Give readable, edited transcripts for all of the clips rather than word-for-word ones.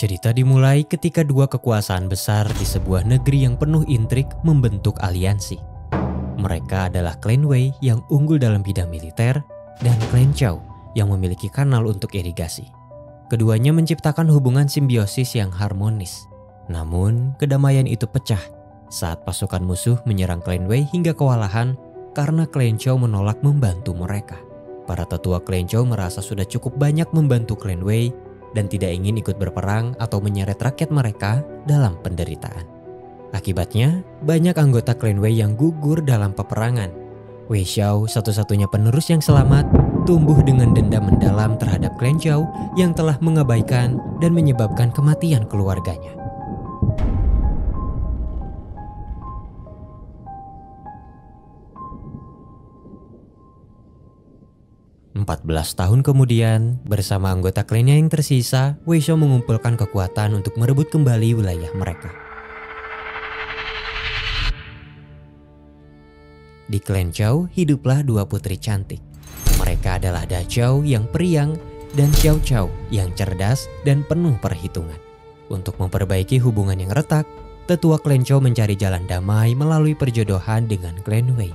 Cerita dimulai ketika dua kekuasaan besar di sebuah negeri yang penuh intrik membentuk aliansi. Mereka adalah klan Wei yang unggul dalam bidang militer dan klan Zhao yang memiliki kanal untuk irigasi. Keduanya menciptakan hubungan simbiosis yang harmonis. Namun, kedamaian itu pecah saat pasukan musuh menyerang klan Wei hingga kewalahan karena klan Zhao menolak membantu mereka. Para tetua klan Zhao merasa sudah cukup banyak membantu klan Wei dan tidak ingin ikut berperang atau menyeret rakyat mereka dalam penderitaan. Akibatnya, banyak anggota klan Wei yang gugur dalam peperangan. Wei Xiao, satu-satunya penerus yang selamat, tumbuh dengan dendam mendalam terhadap klan Zhao yang telah mengabaikan dan menyebabkan kematian keluarganya. 14 tahun kemudian, bersama anggota klannya yang tersisa, Wei Xiao mengumpulkan kekuatan untuk merebut kembali wilayah mereka. Di klan Zhao hiduplah dua putri cantik. Mereka adalah Da Zhao yang periang dan Xiao Zhao yang cerdas dan penuh perhitungan. Untuk memperbaiki hubungan yang retak, tetua klan Zhao mencari jalan damai melalui perjodohan dengan klan Wei.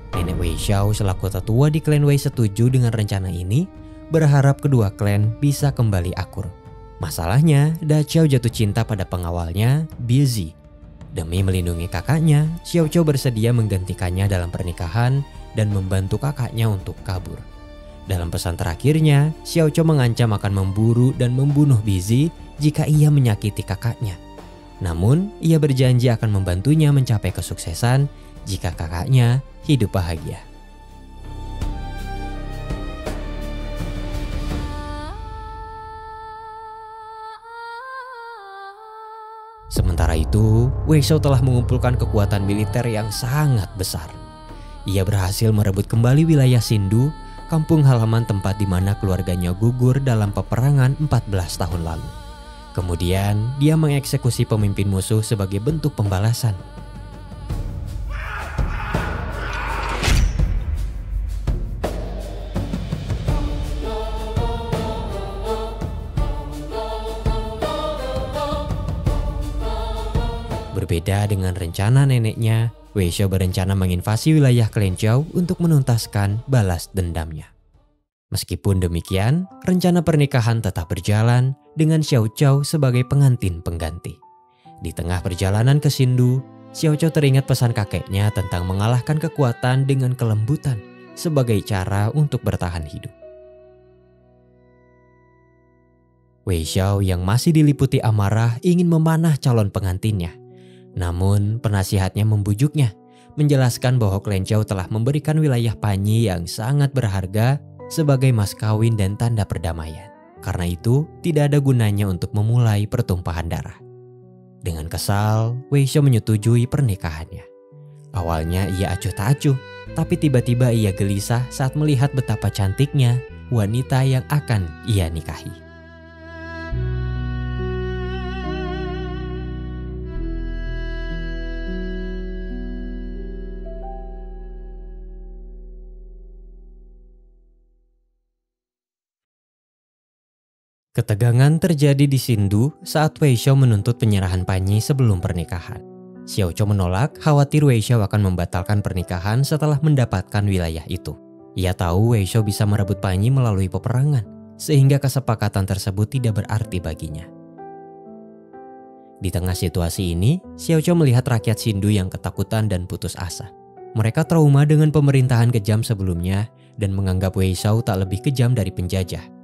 Nenek Wei Xiao selaku tetua di klan Wei setuju dengan rencana ini, berharap kedua klan bisa kembali akur. Masalahnya, Da Zhao jatuh cinta pada pengawalnya, Bizi. Demi melindungi kakaknya, Xiao Zhao bersedia menggantikannya dalam pernikahan dan membantu kakaknya untuk kabur. Dalam pesan terakhirnya, Xiao Zhao mengancam akan memburu dan membunuh Bizi jika ia menyakiti kakaknya. Namun, ia berjanji akan membantunya mencapai kesuksesan jika kakaknya hidup bahagia. Sementara itu, Wei Xiao telah mengumpulkan kekuatan militer yang sangat besar. Ia berhasil merebut kembali wilayah Xindu, kampung halaman tempat di mana keluarganya gugur dalam peperangan 14 tahun lalu. Kemudian, dia mengeksekusi pemimpin musuh sebagai bentuk pembalasan. Berbeda dengan rencana neneknya, Wei Xiao berencana menginvasi wilayah klan Zhao untuk menuntaskan balas dendamnya. Meskipun demikian, rencana pernikahan tetap berjalan dengan Xiao Zhao sebagai pengantin pengganti. Di tengah perjalanan ke Xindu, Xiao Zhao teringat pesan kakeknya tentang mengalahkan kekuatan dengan kelembutan sebagai cara untuk bertahan hidup. Wei Xiao yang masih diliputi amarah ingin memanah calon pengantinnya. Namun penasihatnya membujuknya, menjelaskan bahwa klan Zhao telah memberikan wilayah Panyi yang sangat berharga sebagai mas kawin dan tanda perdamaian. Karena itu tidak ada gunanya untuk memulai pertumpahan darah. Dengan kesal, Wei Xiao menyetujui pernikahannya. Awalnya ia acuh tak acuh, tapi tiba-tiba ia gelisah saat melihat betapa cantiknya wanita yang akan ia nikahi. Ketegangan terjadi di Xindu saat Wei Xiao menuntut penyerahan Panyi sebelum pernikahan. Xiao Zhao menolak, khawatir Wei Xiao akan membatalkan pernikahan setelah mendapatkan wilayah itu. Ia tahu Wei Xiao bisa merebut Panyi melalui peperangan, sehingga kesepakatan tersebut tidak berarti baginya. Di tengah situasi ini, Xiao Zhao melihat rakyat Xindu yang ketakutan dan putus asa. Mereka trauma dengan pemerintahan kejam sebelumnya dan menganggap Wei Xiao tak lebih kejam dari penjajah.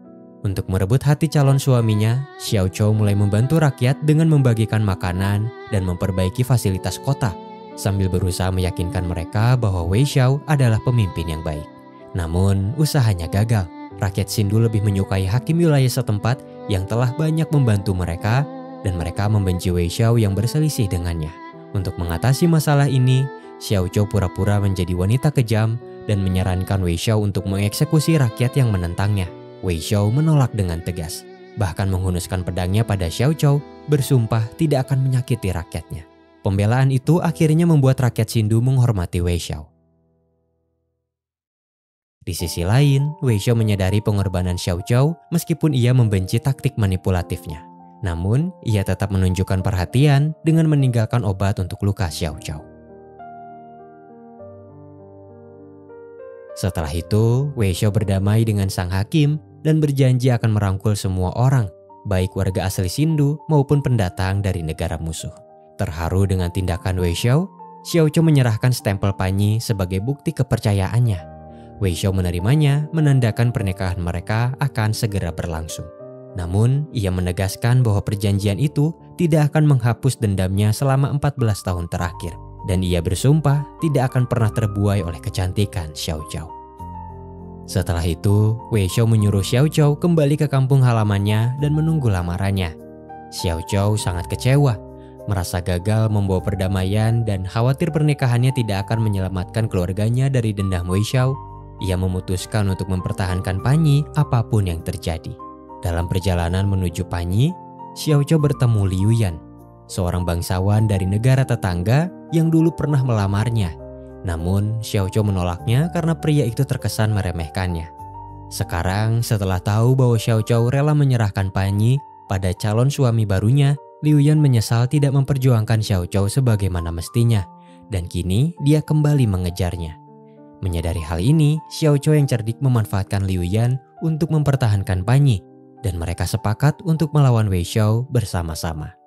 Untuk merebut hati calon suaminya, Xiao Zhao mulai membantu rakyat dengan membagikan makanan dan memperbaiki fasilitas kota, sambil berusaha meyakinkan mereka bahwa Wei Xiao adalah pemimpin yang baik. Namun, usahanya gagal. Rakyat Xindu lebih menyukai hakim wilayah setempat yang telah banyak membantu mereka, dan mereka membenci Wei Xiao yang berselisih dengannya. Untuk mengatasi masalah ini, Xiao Zhao pura-pura menjadi wanita kejam dan menyarankan Wei Xiao untuk mengeksekusi rakyat yang menentangnya. Wei Xiao menolak dengan tegas, bahkan menghunuskan pedangnya pada Xiao Zhao, bersumpah tidak akan menyakiti rakyatnya. Pembelaan itu akhirnya membuat rakyat Xindu menghormati Wei Xiao. Di sisi lain, Wei Xiao menyadari pengorbanan Xiao Zhao meskipun ia membenci taktik manipulatifnya. Namun, ia tetap menunjukkan perhatian dengan meninggalkan obat untuk luka Xiao Zhao. Setelah itu, Wei Xiao berdamai dengan sang hakim dan berjanji akan merangkul semua orang, baik warga asli Xindu maupun pendatang dari negara musuh. Terharu dengan tindakan Wei Xiao, Xiao Zhao menyerahkan stempel Panyi sebagai bukti kepercayaannya. Wei Xiao menerimanya, menandakan pernikahan mereka akan segera berlangsung. Namun, ia menegaskan bahwa perjanjian itu tidak akan menghapus dendamnya selama 14 tahun terakhir. Dan ia bersumpah tidak akan pernah terbuai oleh kecantikan Xiao Zhao. Setelah itu, Wei Xiao menyuruh Xiao Zhao kembali ke kampung halamannya dan menunggu lamarannya. Xiao Zhao sangat kecewa, merasa gagal membawa perdamaian dan khawatir pernikahannya tidak akan menyelamatkan keluarganya dari dendam Wei Xiao. Ia memutuskan untuk mempertahankan Panyi apapun yang terjadi. Dalam perjalanan menuju Panyi, Xiao Zhao bertemu Liu Yan, seorang bangsawan dari negara tetangga yang dulu pernah melamarnya. Namun, Xiao Zhao menolaknya karena pria itu terkesan meremehkannya. Sekarang, setelah tahu bahwa Xiao Zhao rela menyerahkan Panyi pada calon suami barunya, Liu Yan menyesal tidak memperjuangkan Xiao Zhao sebagaimana mestinya, dan kini dia kembali mengejarnya. Menyadari hal ini, Xiao Zhao yang cerdik memanfaatkan Liu Yan untuk mempertahankan Panyi, dan mereka sepakat untuk melawan Wei Xiao bersama-sama.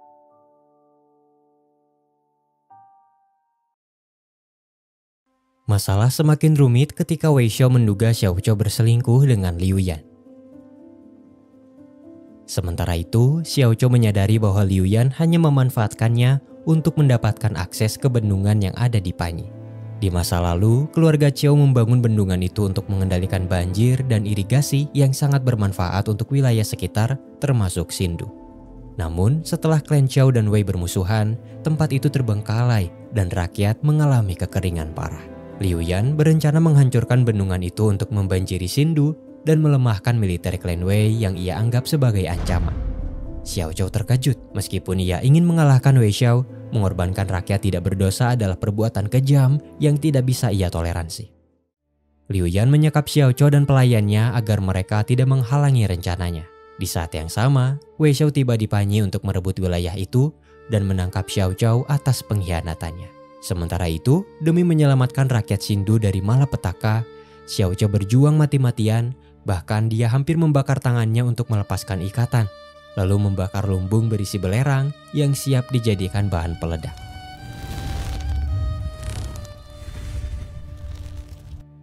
Masalah semakin rumit ketika Wei Xiao menduga Xiao Zhao berselingkuh dengan Liu Yan. Sementara itu, Xiao Zhao menyadari bahwa Liu Yan hanya memanfaatkannya untuk mendapatkan akses ke bendungan yang ada di Panyi. Di masa lalu, keluarga Qiao membangun bendungan itu untuk mengendalikan banjir dan irigasi yang sangat bermanfaat untuk wilayah sekitar, termasuk Xindu. Namun, setelah klan Qiao dan Wei bermusuhan, tempat itu terbengkalai dan rakyat mengalami kekeringan parah. Liu Yan berencana menghancurkan bendungan itu untuk membanjiri Xindu dan melemahkan militer klan Wei yang ia anggap sebagai ancaman. Xiao Zhao terkejut meskipun ia ingin mengalahkan Wei Xiao, mengorbankan rakyat tidak berdosa adalah perbuatan kejam yang tidak bisa ia toleransi. Liu Yan menyekap Xiao Zhao dan pelayannya agar mereka tidak menghalangi rencananya. Di saat yang sama, Wei Xiao tiba di Panyi untuk merebut wilayah itu dan menangkap Xiao Zhao atas pengkhianatannya. Sementara itu, demi menyelamatkan rakyat Xindu dari malapetaka, Xiao Zhao berjuang mati-matian, bahkan dia hampir membakar tangannya untuk melepaskan ikatan, lalu membakar lumbung berisi belerang yang siap dijadikan bahan peledak.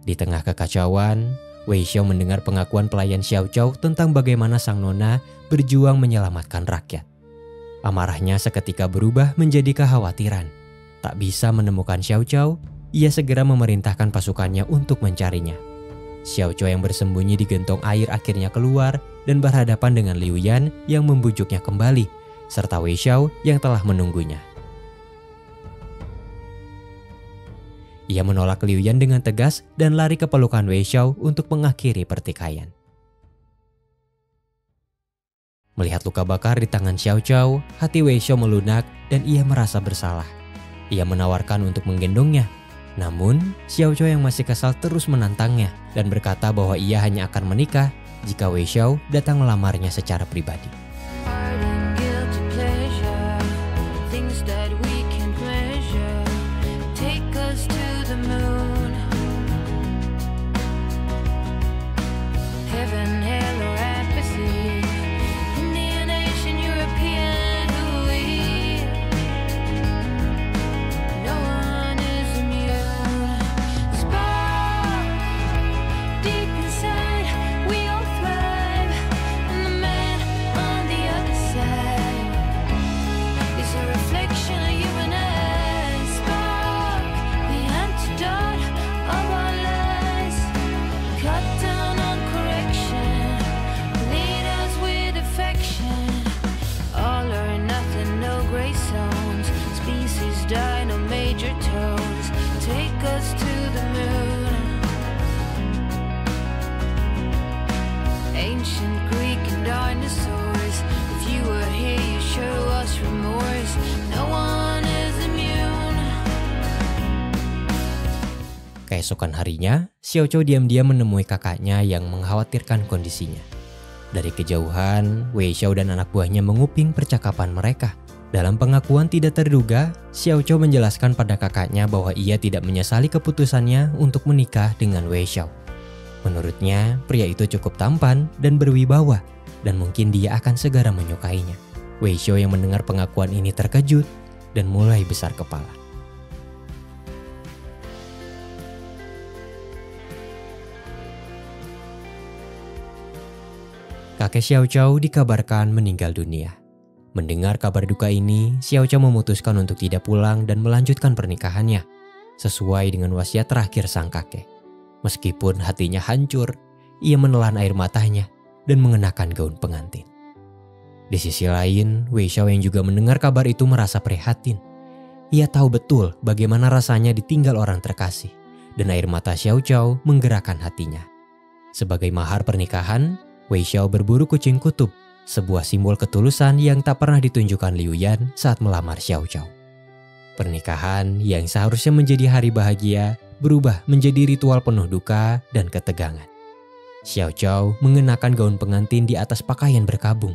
Di tengah kekacauan, Wei Xiao mendengar pengakuan pelayan Xiao Zhao tentang bagaimana sang nona berjuang menyelamatkan rakyat. Amarahnya seketika berubah menjadi kekhawatiran. Tak bisa menemukan Xiao Zhao, ia segera memerintahkan pasukannya untuk mencarinya. Xiao Zhao yang bersembunyi di gentong air akhirnya keluar dan berhadapan dengan Liu Yan yang membujuknya kembali, serta Wei Xiao yang telah menunggunya. Ia menolak Liu Yan dengan tegas dan lari ke pelukan Wei Xiao untuk mengakhiri pertikaian. Melihat luka bakar di tangan Xiao Zhao, hati Wei Xiao melunak dan ia merasa bersalah. Ia menawarkan untuk menggendongnya. Namun, Xiao Zhao yang masih kesal terus menantangnya dan berkata bahwa ia hanya akan menikah jika Wei Xiao datang melamarnya secara pribadi. Keesokan harinya, Xiao Zhao diam-diam menemui kakaknya yang mengkhawatirkan kondisinya. Dari kejauhan, Wei Xiao dan anak buahnya menguping percakapan mereka. Dalam pengakuan tidak terduga, Xiao Chou menjelaskan pada kakaknya bahwa ia tidak menyesali keputusannya untuk menikah dengan Wei Xiao. Menurutnya, pria itu cukup tampan dan berwibawa, dan mungkin dia akan segera menyukainya. Wei Xiao yang mendengar pengakuan ini terkejut dan mulai besar kepala. Kakek Xiao Chou dikabarkan meninggal dunia. Mendengar kabar duka ini, Xiao Chou memutuskan untuk tidak pulang dan melanjutkan pernikahannya, sesuai dengan wasiat terakhir sang kakek. Meskipun hatinya hancur, ia menelan air matanya dan mengenakan gaun pengantin. Di sisi lain, Wei Xiao yang juga mendengar kabar itu merasa prihatin. Ia tahu betul bagaimana rasanya ditinggal orang terkasih, dan air mata Xiao Chou menggerakkan hatinya. Sebagai mahar pernikahan, Wei Xiao berburu kucing kutub, sebuah simbol ketulusan yang tak pernah ditunjukkan Liu Yan saat melamar Xiao Chou. Pernikahan yang seharusnya menjadi hari bahagia berubah menjadi ritual penuh duka dan ketegangan. Xiao Chou mengenakan gaun pengantin di atas pakaian berkabung,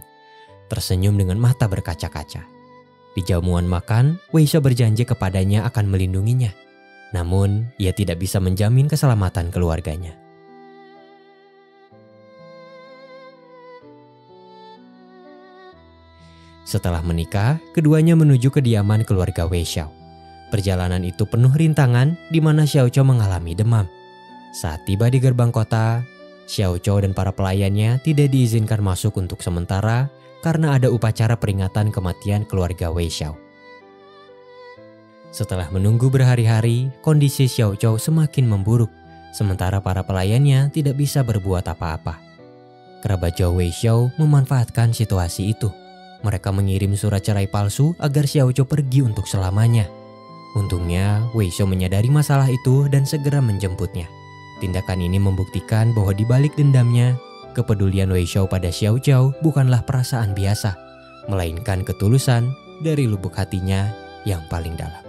tersenyum dengan mata berkaca-kaca. Di jamuan makan, Wei Xiao berjanji kepadanya akan melindunginya. Namun, ia tidak bisa menjamin keselamatan keluarganya. Setelah menikah, keduanya menuju kediaman keluarga Wei Xiao. Perjalanan itu penuh rintangan di mana Xiao Chou mengalami demam. Saat tiba di gerbang kota, Xiao Chou dan para pelayannya tidak diizinkan masuk untuk sementara karena ada upacara peringatan kematian keluarga Wei Xiao. Setelah menunggu berhari-hari, kondisi Xiao Chou semakin memburuk, sementara para pelayannya tidak bisa berbuat apa-apa. Kerabat jauh Wei Xiao memanfaatkan situasi itu. Mereka mengirim surat cerai palsu agar Xiao Chou pergi untuk selamanya. Untungnya, Wei Xiao menyadari masalah itu dan segera menjemputnya. Tindakan ini membuktikan bahwa di balik dendamnya, kepedulian Wei Xiao pada Xiao Chou bukanlah perasaan biasa, melainkan ketulusan dari lubuk hatinya yang paling dalam.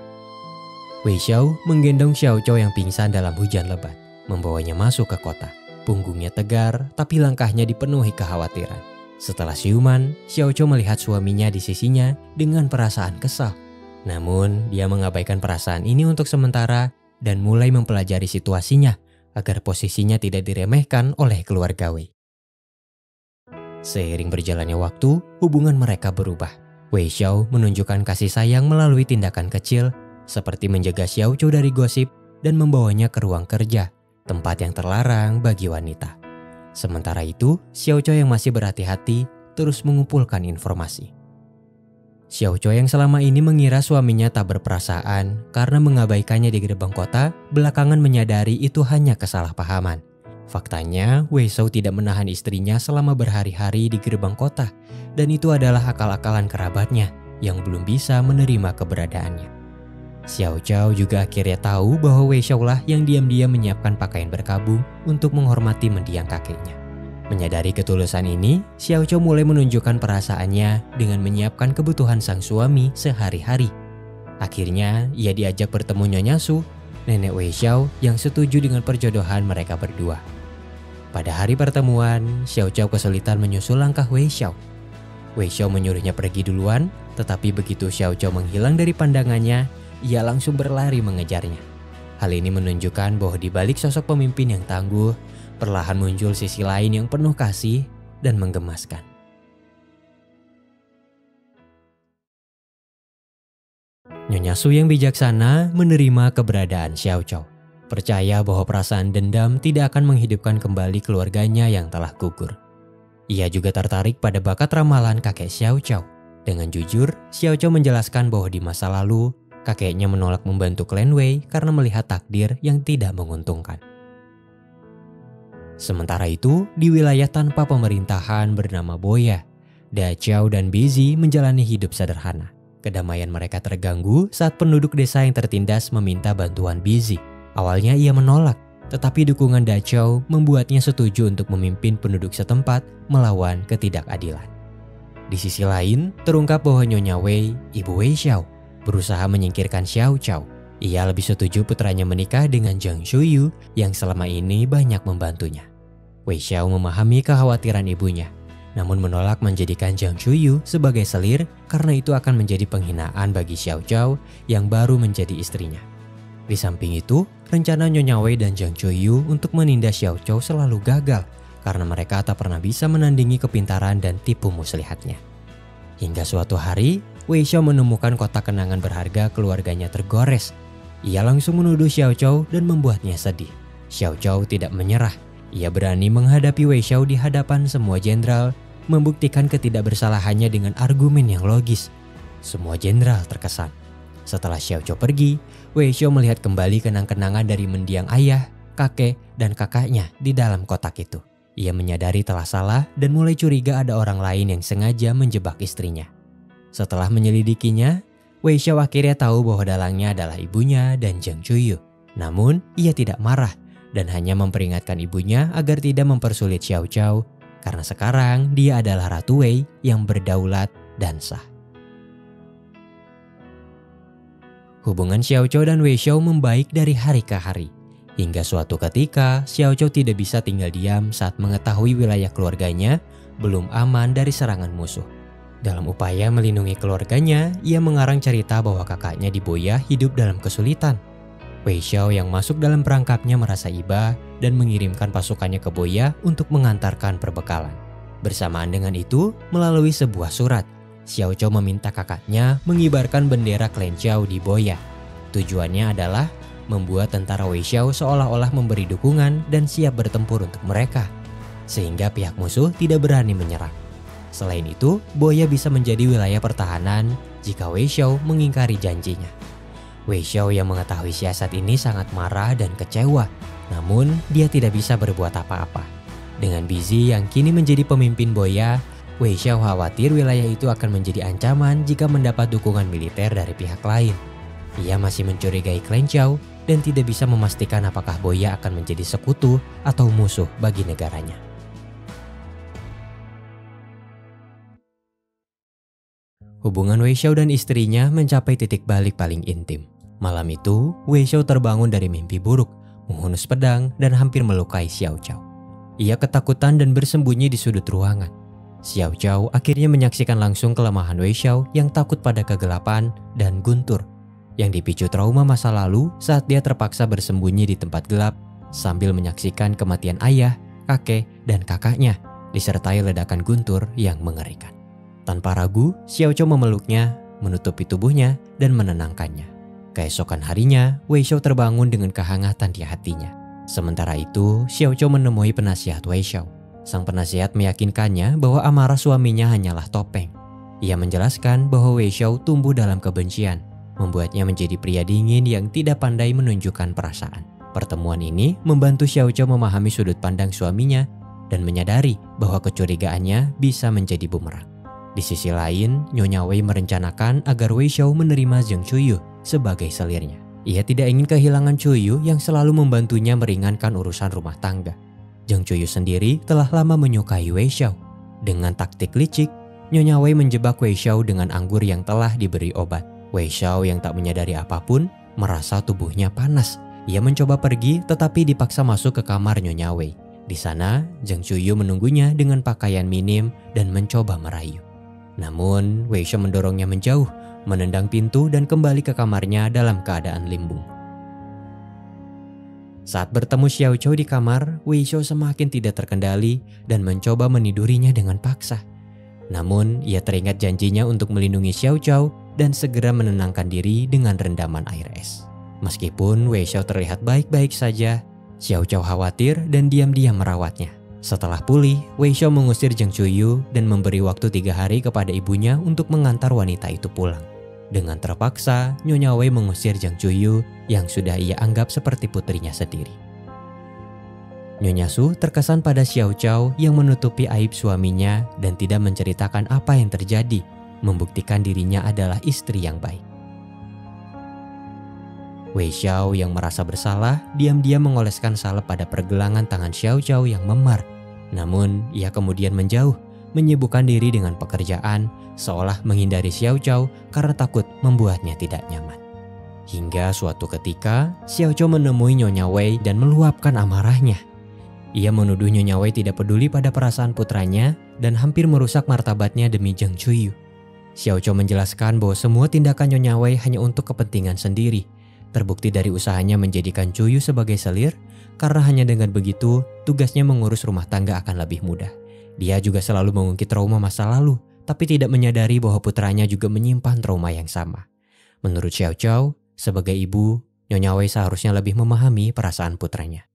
Wei Xiao menggendong Xiao Chou yang pingsan dalam hujan lebat, membawanya masuk ke kota. Punggungnya tegar, tapi langkahnya dipenuhi kekhawatiran. Setelah siuman, Xiao Chou melihat suaminya di sisinya dengan perasaan kesal. Namun, dia mengabaikan perasaan ini untuk sementara dan mulai mempelajari situasinya agar posisinya tidak diremehkan oleh keluarga Wei. Seiring berjalannya waktu, hubungan mereka berubah. Wei Xiao menunjukkan kasih sayang melalui tindakan kecil seperti menjaga Xiao Chou dari gosip dan membawanya ke ruang kerja, tempat yang terlarang bagi wanita. Sementara itu, Xiao Chou yang masih berhati-hati terus mengumpulkan informasi. Xiao Chou yang selama ini mengira suaminya tak berperasaan karena mengabaikannya di gerbang kota, belakangan menyadari itu hanya kesalahpahaman. Faktanya, Wei Xiao tidak menahan istrinya selama berhari-hari di gerbang kota, dan itu adalah akal-akalan kerabatnya yang belum bisa menerima keberadaannya. Xiao Chou juga akhirnya tahu bahwa Wei Xiao lah yang diam-diam menyiapkan pakaian berkabung untuk menghormati mendiang kakeknya. Menyadari ketulusan ini, Xiao Chou mulai menunjukkan perasaannya dengan menyiapkan kebutuhan sang suami sehari-hari. Akhirnya, ia diajak bertemu Nyonya Su, nenek Wei Xiao yang setuju dengan perjodohan mereka berdua. Pada hari pertemuan, Xiao Chou kesulitan menyusul langkah Wei Xiao. Wei Xiao menyuruhnya pergi duluan, tetapi begitu Xiao Chou menghilang dari pandangannya, ia langsung berlari mengejarnya. Hal ini menunjukkan bahwa di balik sosok pemimpin yang tangguh, perlahan muncul sisi lain yang penuh kasih dan menggemaskan. Nyonya Su yang bijaksana menerima keberadaan Xiao Chou, percaya bahwa perasaan dendam tidak akan menghidupkan kembali keluarganya yang telah gugur. Ia juga tertarik pada bakat ramalan kakek Xiao Chou. Dengan jujur, Xiao Chou menjelaskan bahwa di masa lalu, kakeknya menolak membantu klan Wei karena melihat takdir yang tidak menguntungkan. Sementara itu, di wilayah tanpa pemerintahan bernama Boya, Da Chao dan Bizi menjalani hidup sederhana. Kedamaian mereka terganggu saat penduduk desa yang tertindas meminta bantuan Bizi. Awalnya ia menolak, tetapi dukungan Da Chao membuatnya setuju untuk memimpin penduduk setempat melawan ketidakadilan. Di sisi lain, terungkap bahwa Nyonya Wei, ibu Wei Xiao, berusaha menyingkirkan Xiao Chou. Ia lebih setuju putranya menikah dengan Zhang Shuyu yang selama ini banyak membantunya. Wei Xiao memahami kekhawatiran ibunya. namun menolak menjadikan Zhang Chuyu sebagai selir karena itu akan menjadi penghinaan bagi Xiao Zhao yang baru menjadi istrinya. Di samping itu, rencana Nyonya Wei dan Zhang Chuyu untuk menindas Xiao Zhao selalu gagal karena mereka tak pernah bisa menandingi kepintaran dan tipu muslihatnya. Hingga suatu hari, Wei Xiao menemukan kotak kenangan berharga keluarganya tergores. Ia langsung menuduh Xiao Zhao dan membuatnya sedih. Xiao Zhao tidak menyerah. Ia berani menghadapi Wei Xiao di hadapan semua jenderal, membuktikan ketidakbersalahannya dengan argumen yang logis. Semua jenderal terkesan. Setelah Xiao Zhao pergi, Wei Xiao melihat kembali kenang-kenangan dari mendiang ayah, kakek, dan kakaknya di dalam kotak itu. Ia menyadari telah salah dan mulai curiga ada orang lain yang sengaja menjebak istrinya. Setelah menyelidikinya, Wei Xiao akhirnya tahu bahwa dalangnya adalah ibunya dan Zhang Chuyu. Namun, ia tidak marah dan hanya memperingatkan ibunya agar tidak mempersulit Xiao Zhao karena sekarang dia adalah Ratu Wei yang berdaulat dan sah. Hubungan Xiao Zhao dan Wei Xiao membaik dari hari ke hari. Hingga suatu ketika, Xiao Zhao tidak bisa tinggal diam saat mengetahui wilayah keluarganya belum aman dari serangan musuh. Dalam upaya melindungi keluarganya, ia mengarang cerita bahwa kakaknya di Boya hidup dalam kesulitan. Wei Xiao yang masuk dalam perangkapnya merasa iba dan mengirimkan pasukannya ke Boya untuk mengantarkan perbekalan. Bersamaan dengan itu, melalui sebuah surat, Xiao Zhao meminta kakaknya mengibarkan bendera klan Zhao di Boya. Tujuannya adalah membuat tentara Wei Xiao seolah-olah memberi dukungan dan siap bertempur untuk mereka, sehingga pihak musuh tidak berani menyerang. Selain itu, Boya bisa menjadi wilayah pertahanan jika Wei Xiao mengingkari janjinya. Wei Xiao yang mengetahui siasat ini sangat marah dan kecewa, namun dia tidak bisa berbuat apa-apa. Dengan Bizi yang kini menjadi pemimpin Boya, Wei Xiao khawatir wilayah itu akan menjadi ancaman jika mendapat dukungan militer dari pihak lain. Ia masih mencurigai klan Zhao dan tidak bisa memastikan apakah Boya akan menjadi sekutu atau musuh bagi negaranya. Hubungan Wei Xiao dan istrinya mencapai titik balik paling intim. Malam itu, Wei Xiao terbangun dari mimpi buruk, menghunus pedang dan hampir melukai Xiao Zhao. Ia ketakutan dan bersembunyi di sudut ruangan. Xiao Zhao akhirnya menyaksikan langsung kelemahan Wei Xiao yang takut pada kegelapan dan guntur, yang dipicu trauma masa lalu saat dia terpaksa bersembunyi di tempat gelap sambil menyaksikan kematian ayah, kakek, dan kakaknya, disertai ledakan guntur yang mengerikan. Tanpa ragu, Xiao Zhao memeluknya, menutupi tubuhnya, dan menenangkannya. Keesokan harinya, Wei Xiao terbangun dengan kehangatan di hatinya. Sementara itu, Xiao Zhao menemui penasihat Wei Xiao. Sang penasihat meyakinkannya bahwa amarah suaminya hanyalah topeng. Ia menjelaskan bahwa Wei Xiao tumbuh dalam kebencian, membuatnya menjadi pria dingin yang tidak pandai menunjukkan perasaan. Pertemuan ini membantu Xiao Zhao memahami sudut pandang suaminya dan menyadari bahwa kecurigaannya bisa menjadi bumerang. Di sisi lain, Nyonya Wei merencanakan agar Wei Xiao menerima Zhang Chuyu sebagai selirnya. Ia tidak ingin kehilangan Chuyu yang selalu membantunya meringankan urusan rumah tangga. Zhang Chuyu sendiri telah lama menyukai Wei Xiao. Dengan taktik licik, Nyonya Wei menjebak Wei Xiao dengan anggur yang telah diberi obat. Wei Xiao yang tak menyadari apapun merasa tubuhnya panas. Ia mencoba pergi tetapi dipaksa masuk ke kamar Nyonya Wei. Di sana, Zhang Chuyu menunggunya dengan pakaian minim dan mencoba merayu. Namun, Wei Xiao mendorongnya menjauh, menendang pintu dan kembali ke kamarnya dalam keadaan limbung. Saat bertemu Xiao Zhao di kamar, Wei Xiao semakin tidak terkendali dan mencoba menidurinya dengan paksa. Namun, ia teringat janjinya untuk melindungi Xiao Zhao dan segera menenangkan diri dengan rendaman air es. Meskipun Wei Xiao terlihat baik-baik saja, Xiao Zhao khawatir dan diam-diam merawatnya. Setelah pulih, Wei Xiao mengusir Zhang Chuyu dan memberi waktu 3 hari kepada ibunya untuk mengantar wanita itu pulang. Dengan terpaksa, Nyonya Wei mengusir Zhang Chuyu yang sudah ia anggap seperti putrinya sendiri. Nyonya Su terkesan pada Xiao Zhao yang menutupi aib suaminya dan tidak menceritakan apa yang terjadi, membuktikan dirinya adalah istri yang baik. Wei Xiao yang merasa bersalah diam-diam mengoleskan salep pada pergelangan tangan Xiao Zhao yang memar. Namun, ia kemudian menjauh, menyibukkan diri dengan pekerjaan, seolah menghindari Xiao Zhao karena takut membuatnya tidak nyaman. Hingga suatu ketika, Xiao Zhao menemui Nyonya Wei dan meluapkan amarahnya. Ia menuduh Nyonya Wei tidak peduli pada perasaan putranya dan hampir merusak martabatnya demi Zheng Chuyu. Xiao Zhou menjelaskan bahwa semua tindakan Nyonya Wei hanya untuk kepentingan sendiri. Terbukti dari usahanya menjadikan Chuyu sebagai selir, karena hanya dengan begitu tugasnya mengurus rumah tangga akan lebih mudah. Dia juga selalu mengungkit trauma masa lalu, tapi tidak menyadari bahwa putranya juga menyimpan trauma yang sama. Menurut Xiao Zhou, sebagai ibu, Nyonya Wei seharusnya lebih memahami perasaan putranya.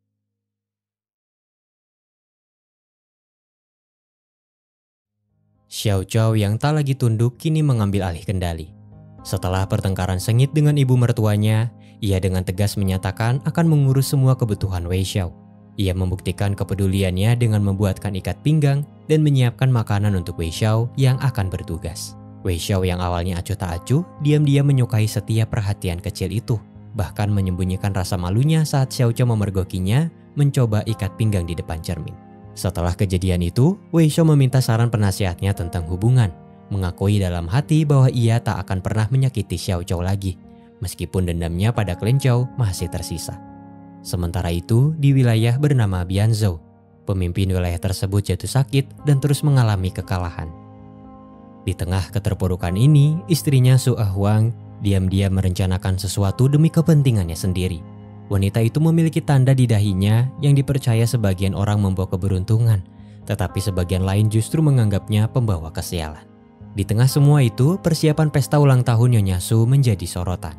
Xiao Zhou yang tak lagi tunduk kini mengambil alih kendali. Setelah pertengkaran sengit dengan ibu mertuanya, ia dengan tegas menyatakan akan mengurus semua kebutuhan Wei Xiao. Ia membuktikan kepeduliannya dengan membuatkan ikat pinggang dan menyiapkan makanan untuk Wei Xiao yang akan bertugas. Wei Xiao yang awalnya acuh tak acuh, diam-diam menyukai setiap perhatian kecil itu. Bahkan menyembunyikan rasa malunya saat Xiao Zhou memergokinya mencoba ikat pinggang di depan cermin. Setelah kejadian itu, Wei Xiao meminta saran penasihatnya tentang hubungan, mengakui dalam hati bahwa ia tak akan pernah menyakiti Xiao Zhou lagi, meskipun dendamnya pada klan Zhou masih tersisa. Sementara itu, di wilayah bernama Bianzhou, pemimpin wilayah tersebut jatuh sakit dan terus mengalami kekalahan. Di tengah keterpurukan ini, istrinya Su Huang diam-diam merencanakan sesuatu demi kepentingannya sendiri. Wanita itu memiliki tanda di dahinya yang dipercaya sebagian orang membawa keberuntungan, tetapi sebagian lain justru menganggapnya pembawa kesialan. Di tengah semua itu, persiapan pesta ulang tahun Nyonya Su menjadi sorotan.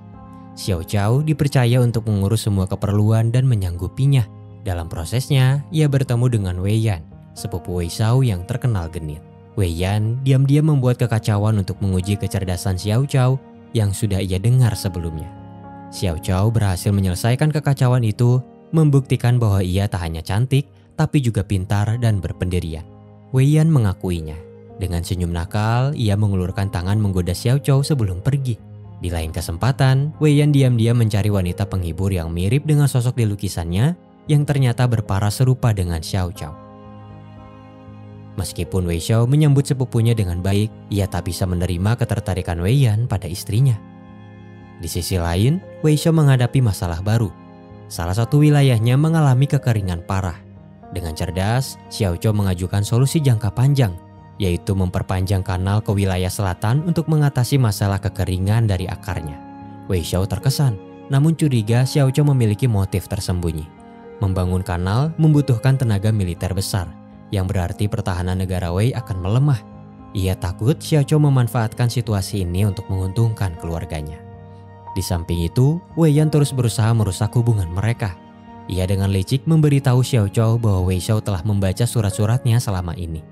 Xiao Zhou dipercaya untuk mengurus semua keperluan dan menyanggupinya. Dalam prosesnya, ia bertemu dengan Wei Yan, sepupu Wei Xiao yang terkenal genit. Wei Yan diam-diam membuat kekacauan untuk menguji kecerdasan Xiao Zhou yang sudah ia dengar sebelumnya. Xiao Zhou berhasil menyelesaikan kekacauan itu, membuktikan bahwa ia tak hanya cantik, tapi juga pintar dan berpendirian. Wei Yan mengakuinya. Dengan senyum nakal, ia mengulurkan tangan menggoda Xiao Zhou sebelum pergi. Di lain kesempatan, Wei Yan diam-diam mencari wanita penghibur yang mirip dengan sosok di lukisannya, yang ternyata berparas serupa dengan Xiao Zhou. Meskipun Wei Xiao menyambut sepupunya dengan baik, ia tak bisa menerima ketertarikan Wei Yan pada istrinya. Di sisi lain, Wei Xiao menghadapi masalah baru. Salah satu wilayahnya mengalami kekeringan parah. Dengan cerdas, Xiao Zhou mengajukan solusi jangka panjang, yaitu memperpanjang kanal ke wilayah selatan untuk mengatasi masalah kekeringan dari akarnya. Wei Xiao terkesan, namun curiga Xiao Zhou memiliki motif tersembunyi. Membangun kanal membutuhkan tenaga militer besar, yang berarti pertahanan negara Wei akan melemah. Ia takut Xiao Zhou memanfaatkan situasi ini untuk menguntungkan keluarganya. Di samping itu, Wei Yan terus berusaha merusak hubungan mereka. Ia dengan licik memberitahu Xiao Zhou bahwa Wei Xiao telah membaca surat-suratnya selama ini.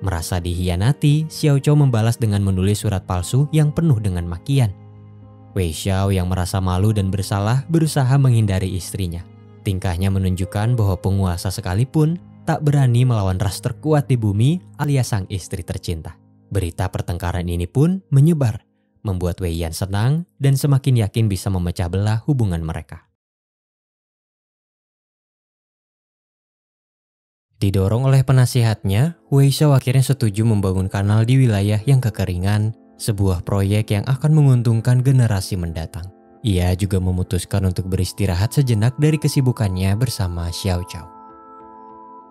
Merasa dihianati, Xiao Zhou membalas dengan menulis surat palsu yang penuh dengan makian. Wei Xiao yang merasa malu dan bersalah berusaha menghindari istrinya. Tingkahnya menunjukkan bahwa penguasa sekalipun tak berani melawan ras terkuat di bumi alias sang istri tercinta. Berita pertengkaran ini pun menyebar, membuat Wei Yan senang dan semakin yakin bisa memecah belah hubungan mereka. Didorong oleh penasihatnya, Wei Xiao akhirnya setuju membangun kanal di wilayah yang kekeringan, sebuah proyek yang akan menguntungkan generasi mendatang. Ia juga memutuskan untuk beristirahat sejenak dari kesibukannya bersama Xiao Zhou.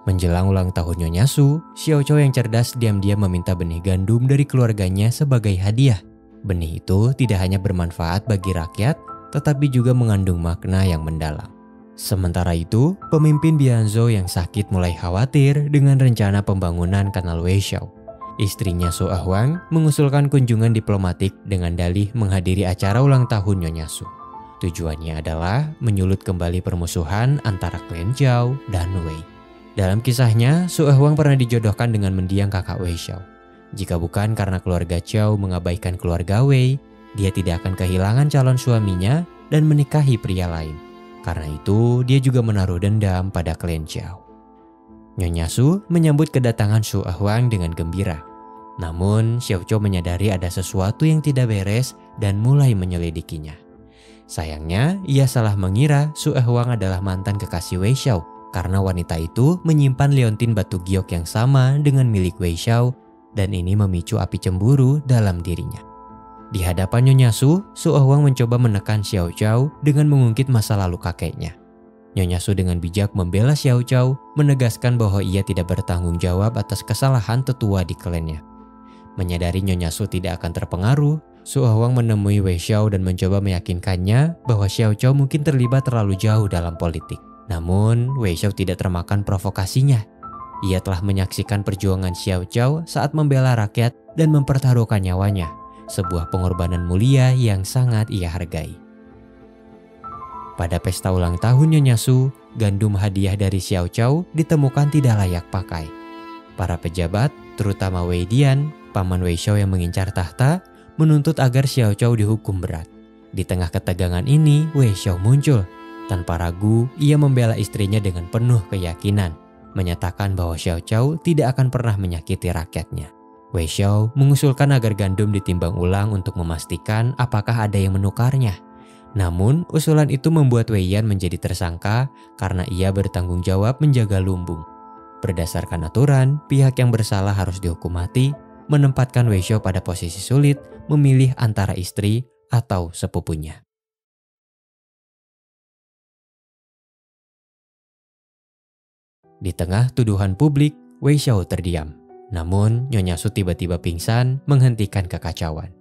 Menjelang ulang tahun Nyonya Su, Xiao Zhou yang cerdas diam-diam meminta benih gandum dari keluarganya sebagai hadiah. Benih itu tidak hanya bermanfaat bagi rakyat, tetapi juga mengandung makna yang mendalam. Sementara itu, pemimpin Bianzhou yang sakit mulai khawatir dengan rencana pembangunan kanal Wei Xiao. Istrinya Su Huang mengusulkan kunjungan diplomatik dengan dalih menghadiri acara ulang tahun Nyonya Su. Tujuannya adalah menyulut kembali permusuhan antara klan Zhou dan Wei. Dalam kisahnya, Su Huang pernah dijodohkan dengan mendiang kakak Wei Xiao. Jika bukan karena keluarga Zhou mengabaikan keluarga Wei, dia tidak akan kehilangan calon suaminya dan menikahi pria lain. Karena itu, dia juga menaruh dendam pada klan Zhou. Nyonya Su menyambut kedatangan Su Huang dengan gembira. Namun, Xiao Zhou menyadari ada sesuatu yang tidak beres dan mulai menyelidikinya. Sayangnya, ia salah mengira Su Huang adalah mantan kekasih Wei Xiao karena wanita itu menyimpan leontin batu giok yang sama dengan milik Wei Xiao, dan ini memicu api cemburu dalam dirinya. Di hadapan Nyonya Su, Su Huang mencoba menekan Xiao Zhou dengan mengungkit masa lalu kakeknya. Nyonya Su dengan bijak membela Xiao Chao, menegaskan bahwa ia tidak bertanggung jawab atas kesalahan tetua di klannya. Menyadari Nyonya Su tidak akan terpengaruh, Su Huang menemui Wei Xiao dan mencoba meyakinkannya bahwa Xiao Chao mungkin terlibat terlalu jauh dalam politik. Namun, Wei Xiao tidak termakan provokasinya. Ia telah menyaksikan perjuangan Xiao Chao saat membela rakyat dan mempertaruhkan nyawanya, sebuah pengorbanan mulia yang sangat ia hargai. Pada pesta ulang tahun Nyonya Su, gandum hadiah dari Xiao Chao ditemukan tidak layak pakai. Para pejabat, terutama Wei Dian, paman Wei Xiao yang mengincar tahta, menuntut agar Xiao Chao dihukum berat. Di tengah ketegangan ini, Wei Xiao muncul. Tanpa ragu, ia membela istrinya dengan penuh keyakinan, menyatakan bahwa Xiao Chao tidak akan pernah menyakiti rakyatnya. Wei Xiao mengusulkan agar gandum ditimbang ulang untuk memastikan apakah ada yang menukarnya. Namun, usulan itu membuat Wei Yan menjadi tersangka karena ia bertanggung jawab menjaga lumbung. Berdasarkan aturan, pihak yang bersalah harus dihukum mati, menempatkan Wei Xiao pada posisi sulit memilih antara istri atau sepupunya. Di tengah tuduhan publik, Wei Xiao terdiam. Namun, Nyonya Su tiba-tiba pingsan menghentikan kekacauan.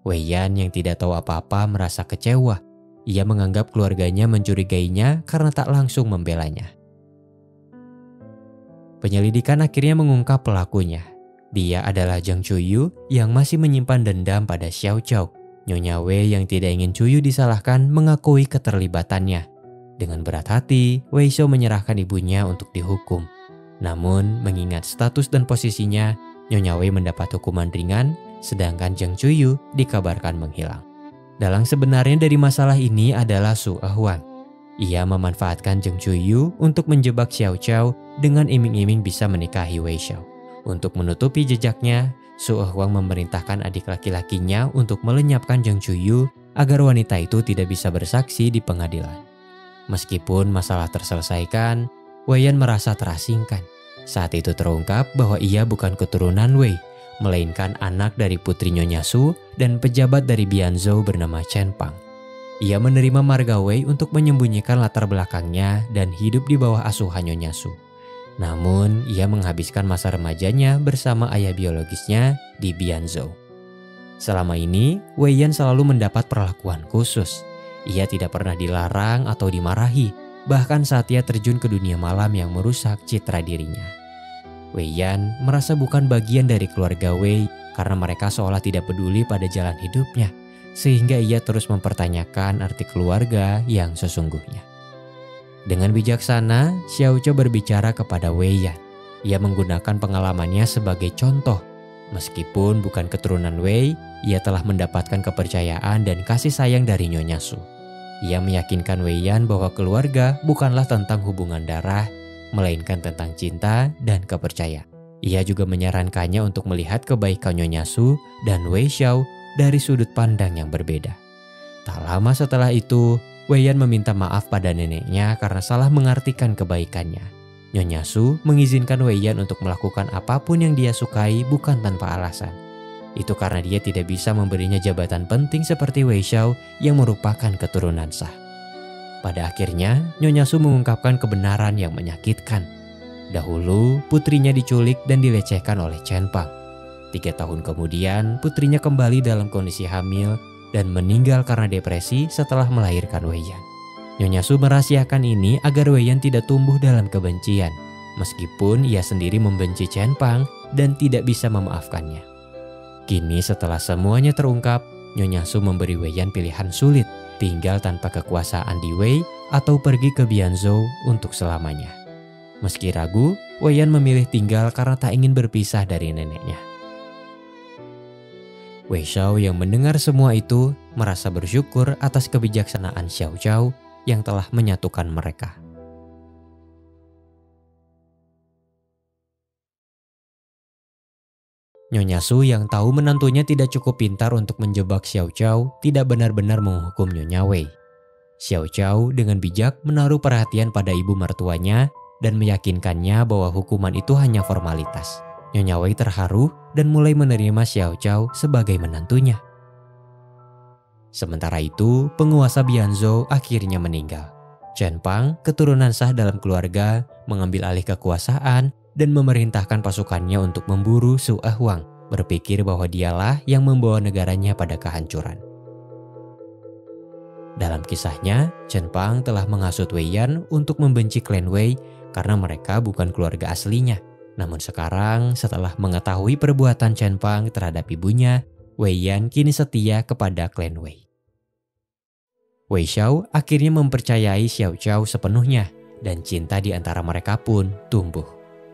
Wei Yan yang tidak tahu apa-apa merasa kecewa. Ia menganggap keluarganya mencurigainya karena tak langsung membelanya. Penyelidikan akhirnya mengungkap pelakunya. Dia adalah Zhang Chuyu yang masih menyimpan dendam pada Xiao Chao. Nyonya Wei yang tidak ingin Chuyu disalahkan mengakui keterlibatannya. Dengan berat hati, Wei Xiao menyerahkan ibunya untuk dihukum. Namun, mengingat status dan posisinya, Nyonya Wei mendapat hukuman ringan, sedangkan Zhang Chuyu dikabarkan menghilang. Dalang sebenarnya dari masalah ini adalah Su Huang. Ia memanfaatkan Zhang Chuyu untuk menjebak Xiao Chao dengan iming-iming bisa menikahi Wei Xiao. Untuk menutupi jejaknya, Su Huang memerintahkan adik laki-lakinya untuk melenyapkan Zhang Chuyu agar wanita itu tidak bisa bersaksi di pengadilan. Meskipun masalah terselesaikan, Wei Yan merasa terasingkan. Saat itu terungkap bahwa ia bukan keturunan Wei, melainkan anak dari putri Nyonya Su dan pejabat dari Bianzhou bernama Chen Pang. Ia menerima marga Wei untuk menyembunyikan latar belakangnya dan hidup di bawah asuhan Nyonya Su. Namun, ia menghabiskan masa remajanya bersama ayah biologisnya di Bianzhou. Selama ini, Wei Yan selalu mendapat perlakuan khusus. Ia tidak pernah dilarang atau dimarahi, bahkan saat ia terjun ke dunia malam yang merusak citra dirinya. Wei Yan merasa bukan bagian dari keluarga Wei karena mereka seolah tidak peduli pada jalan hidupnya, sehingga ia terus mempertanyakan arti keluarga yang sesungguhnya. Dengan bijaksana, Xiao Chao berbicara kepada Wei Yan. Ia menggunakan pengalamannya sebagai contoh. Meskipun bukan keturunan Wei, ia telah mendapatkan kepercayaan dan kasih sayang dari Nyonya Su. Ia meyakinkan Wei Yan bahwa keluarga bukanlah tentang hubungan darah, melainkan tentang cinta dan kepercayaan. Ia juga menyarankannya untuk melihat kebaikan Nyonya Su dan Wei Xiao dari sudut pandang yang berbeda. Tak lama setelah itu, Wei Yan meminta maaf pada neneknya karena salah mengartikan kebaikannya. Nyonya Su mengizinkan Wei Yan untuk melakukan apapun yang dia sukai bukan tanpa alasan. Itu karena dia tidak bisa memberinya jabatan penting seperti Wei Xiao yang merupakan keturunan sah. Pada akhirnya, Nyonya Su mengungkapkan kebenaran yang menyakitkan. Dahulu, putrinya diculik dan dilecehkan oleh Chen Pang. 3 tahun kemudian, putrinya kembali dalam kondisi hamil dan meninggal karena depresi setelah melahirkan Wei Yan. Nyonya Su merahasiakan ini agar Wei Yan tidak tumbuh dalam kebencian, meskipun ia sendiri membenci Chen Pang dan tidak bisa memaafkannya. Kini setelah semuanya terungkap, Nyonya Su memberi Wei Yan pilihan sulit, tinggal tanpa kekuasaan di Wei atau pergi ke Bianzhou untuk selamanya. Meski ragu, Wei Yan memilih tinggal karena tak ingin berpisah dari neneknya. Wei Xiao yang mendengar semua itu merasa bersyukur atas kebijaksanaan Xiao Chao yang telah menyatukan mereka. Nyonya Su yang tahu menantunya tidak cukup pintar untuk menjebak Xiao Chao tidak benar-benar menghukum Nyonya Wei. Xiao Chao dengan bijak menaruh perhatian pada ibu mertuanya dan meyakinkannya bahwa hukuman itu hanya formalitas. Nyonya Wei terharu dan mulai menerima Xiao Chao sebagai menantunya. Sementara itu, penguasa Bianzhou akhirnya meninggal. Chen Pang, keturunan sah dalam keluarga, mengambil alih kekuasaan dan memerintahkan pasukannya untuk memburu Su Huang, berpikir bahwa dialah yang membawa negaranya pada kehancuran. Dalam kisahnya, Chen Pang telah menghasut Wei Yan untuk membenci klan Wei karena mereka bukan keluarga aslinya. Namun sekarang, setelah mengetahui perbuatan Chen Pang terhadap ibunya, Wei Yan kini setia kepada klan Wei. Wei Xiao akhirnya mempercayai Xiao Zhao sepenuhnya dan cinta di antara mereka pun tumbuh.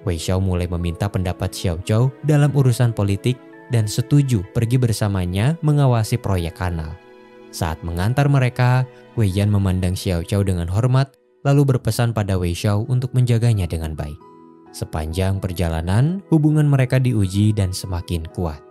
Wei Xiao mulai meminta pendapat Xiao Zhao dalam urusan politik dan setuju pergi bersamanya mengawasi proyek kanal. Saat mengantar mereka, Wei Yan memandang Xiao Zhao dengan hormat lalu berpesan pada Wei Xiao untuk menjaganya dengan baik. Sepanjang perjalanan, hubungan mereka diuji dan semakin kuat.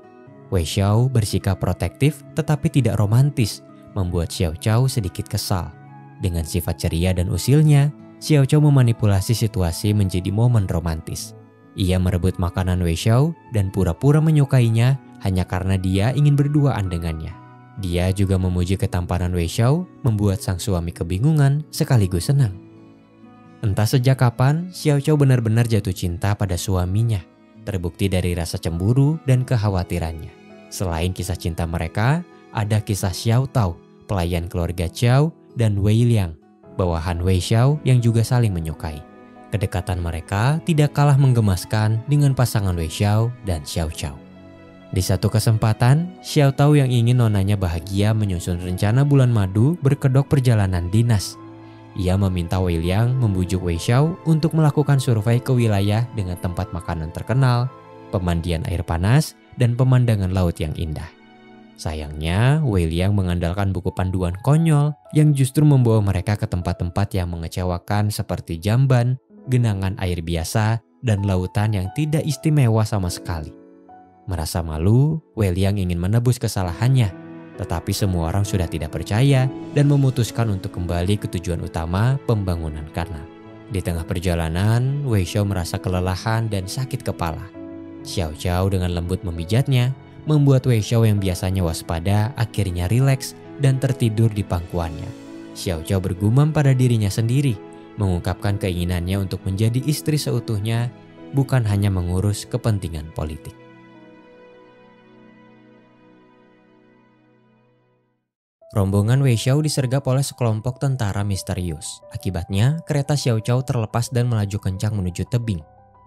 Wei Xiao bersikap protektif tetapi tidak romantis, membuat Xiao Zhao sedikit kesal. Dengan sifat ceria dan usilnya, Xiao Zhao memanipulasi situasi menjadi momen romantis. Ia merebut makanan Wei Xiao dan pura-pura menyukainya hanya karena dia ingin berduaan dengannya. Dia juga memuji ketampanan Wei Xiao, membuat sang suami kebingungan sekaligus senang. Entah sejak kapan, Xiao Zhao benar-benar jatuh cinta pada suaminya, terbukti dari rasa cemburu dan kekhawatirannya. Selain kisah cinta mereka, ada kisah Xiao Tao, pelayan keluarga Zhao, dan Wei Liang, bawahan Wei Xiao yang juga saling menyukai. Kedekatan mereka tidak kalah menggemaskan dengan pasangan Wei Xiao dan Xiao Zhao. Di satu kesempatan, Xiao Tao yang ingin nonanya bahagia menyusun rencana bulan madu berkedok perjalanan dinas. Ia meminta Wei Liang membujuk Wei Xiao untuk melakukan survei ke wilayah dengan tempat makanan terkenal, pemandian air panas, dan pemandangan laut yang indah. Sayangnya, Wei Liang mengandalkan buku panduan konyol yang justru membawa mereka ke tempat-tempat yang mengecewakan seperti jamban, genangan air biasa, dan lautan yang tidak istimewa sama sekali. Merasa malu, Wei Liang ingin menebus kesalahannya, tetapi semua orang sudah tidak percaya dan memutuskan untuk kembali ke tujuan utama, pembangunan kanal. Di tengah perjalanan, Wei Xiao merasa kelelahan dan sakit kepala. Xiao Zhao dengan lembut memijatnya, membuat Wei Xiao yang biasanya waspada akhirnya rileks dan tertidur di pangkuannya. Xiao Zhao bergumam pada dirinya sendiri, mengungkapkan keinginannya untuk menjadi istri seutuhnya, bukan hanya mengurus kepentingan politik. Rombongan Wei Xiao disergap oleh sekelompok tentara misterius. Akibatnya, kereta Xiao Zhao terlepas dan melaju kencang menuju tebing.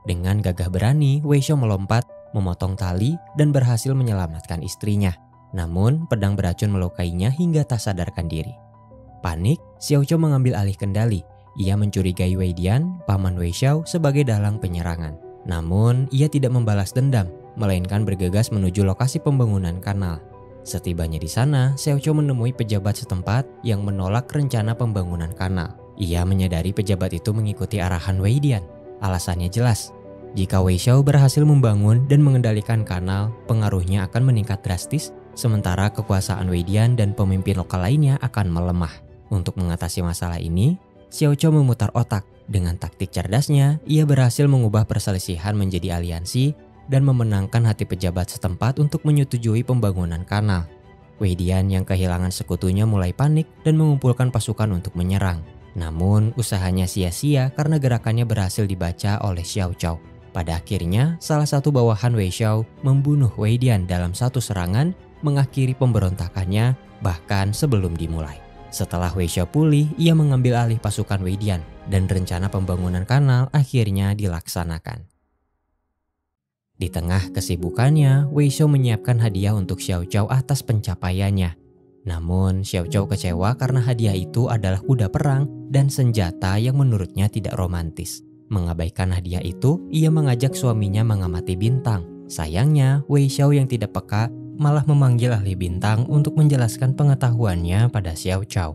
Dengan gagah berani, Wei Xiao melompat, memotong tali, dan berhasil menyelamatkan istrinya. Namun, pedang beracun melukainya hingga tak sadarkan diri. Panik, Xiao Zhao mengambil alih kendali. Ia mencurigai Wei Dian, paman Wei Xiao, sebagai dalang penyerangan. Namun, ia tidak membalas dendam, melainkan bergegas menuju lokasi pembangunan kanal. Setibanya di sana, Xiao Zhao menemui pejabat setempat yang menolak rencana pembangunan kanal. Ia menyadari pejabat itu mengikuti arahan Wei Dian. Alasannya jelas, jika Wei Xiao berhasil membangun dan mengendalikan kanal, pengaruhnya akan meningkat drastis, sementara kekuasaan Wei Dian dan pemimpin lokal lainnya akan melemah. Untuk mengatasi masalah ini, Xiao Zhao memutar otak. Dengan taktik cerdasnya, ia berhasil mengubah perselisihan menjadi aliansi dan memenangkan hati pejabat setempat untuk menyetujui pembangunan kanal. Wei Dian yang kehilangan sekutunya mulai panik dan mengumpulkan pasukan untuk menyerang. Namun usahanya sia-sia karena gerakannya berhasil dibaca oleh Xiao Zhao. Pada akhirnya, salah satu bawahan Wei Xiao membunuh Wei Dian dalam satu serangan, mengakhiri pemberontakannya bahkan sebelum dimulai. Setelah Wei Xiao pulih, ia mengambil alih pasukan Wei Dian dan rencana pembangunan kanal akhirnya dilaksanakan. Di tengah kesibukannya, Wei Xiao menyiapkan hadiah untuk Xiao Zhao atas pencapaiannya. Namun, Xiao Zhao kecewa karena hadiah itu adalah kuda perang dan senjata yang menurutnya tidak romantis. Mengabaikan hadiah itu, ia mengajak suaminya mengamati bintang. Sayangnya, Wei Xiao yang tidak peka malah memanggil ahli bintang untuk menjelaskan pengetahuannya pada Xiao Zhao.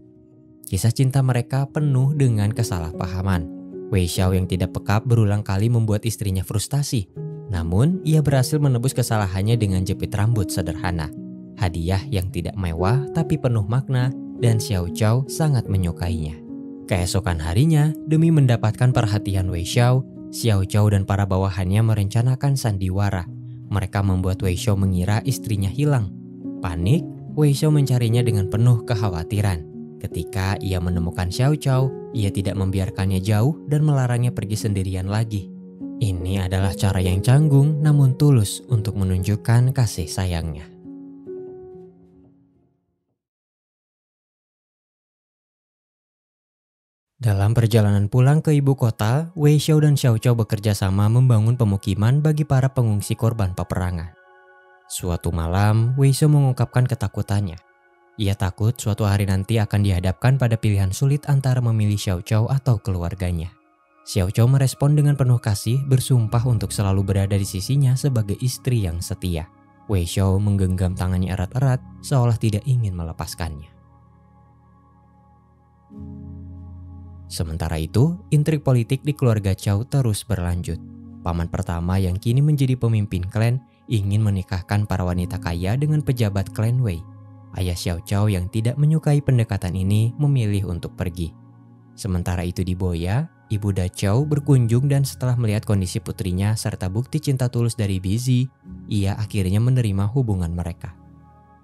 Kisah cinta mereka penuh dengan kesalahpahaman. Wei Xiao yang tidak peka berulang kali membuat istrinya frustasi. Namun, ia berhasil menebus kesalahannya dengan jepit rambut sederhana. Hadiah yang tidak mewah tapi penuh makna dan Xiao Zhao sangat menyukainya. Keesokan harinya, demi mendapatkan perhatian Wei Xiao, Xiao Zhao dan para bawahannya merencanakan sandiwara. Mereka membuat Wei Xiao mengira istrinya hilang. Panik, Wei Xiao mencarinya dengan penuh kekhawatiran. Ketika ia menemukan Xiao Zhao, ia tidak membiarkannya jauh dan melarangnya pergi sendirian lagi. Ini adalah cara yang canggung namun tulus untuk menunjukkan kasih sayangnya. Dalam perjalanan pulang ke ibu kota, Wei Xiao dan Xiao Qiao bekerja sama membangun pemukiman bagi para pengungsi korban peperangan. Suatu malam, Wei Xiao mengungkapkan ketakutannya. Ia takut suatu hari nanti akan dihadapkan pada pilihan sulit antara memilih Xiao Qiao atau keluarganya. Xiao Qiao merespon dengan penuh kasih, bersumpah untuk selalu berada di sisinya sebagai istri yang setia. Wei Xiao menggenggam tangannya erat-erat, seolah tidak ingin melepaskannya. Sementara itu, intrik politik di keluarga Qiao terus berlanjut. Paman pertama yang kini menjadi pemimpin klan ingin menikahkan para wanita kaya dengan pejabat klan Wei. Ayah Xiao Qiao yang tidak menyukai pendekatan ini memilih untuk pergi. Sementara itu di Boya, Ibu Da Qiao berkunjung dan setelah melihat kondisi putrinya serta bukti cinta tulus dari Bizi, ia akhirnya menerima hubungan mereka.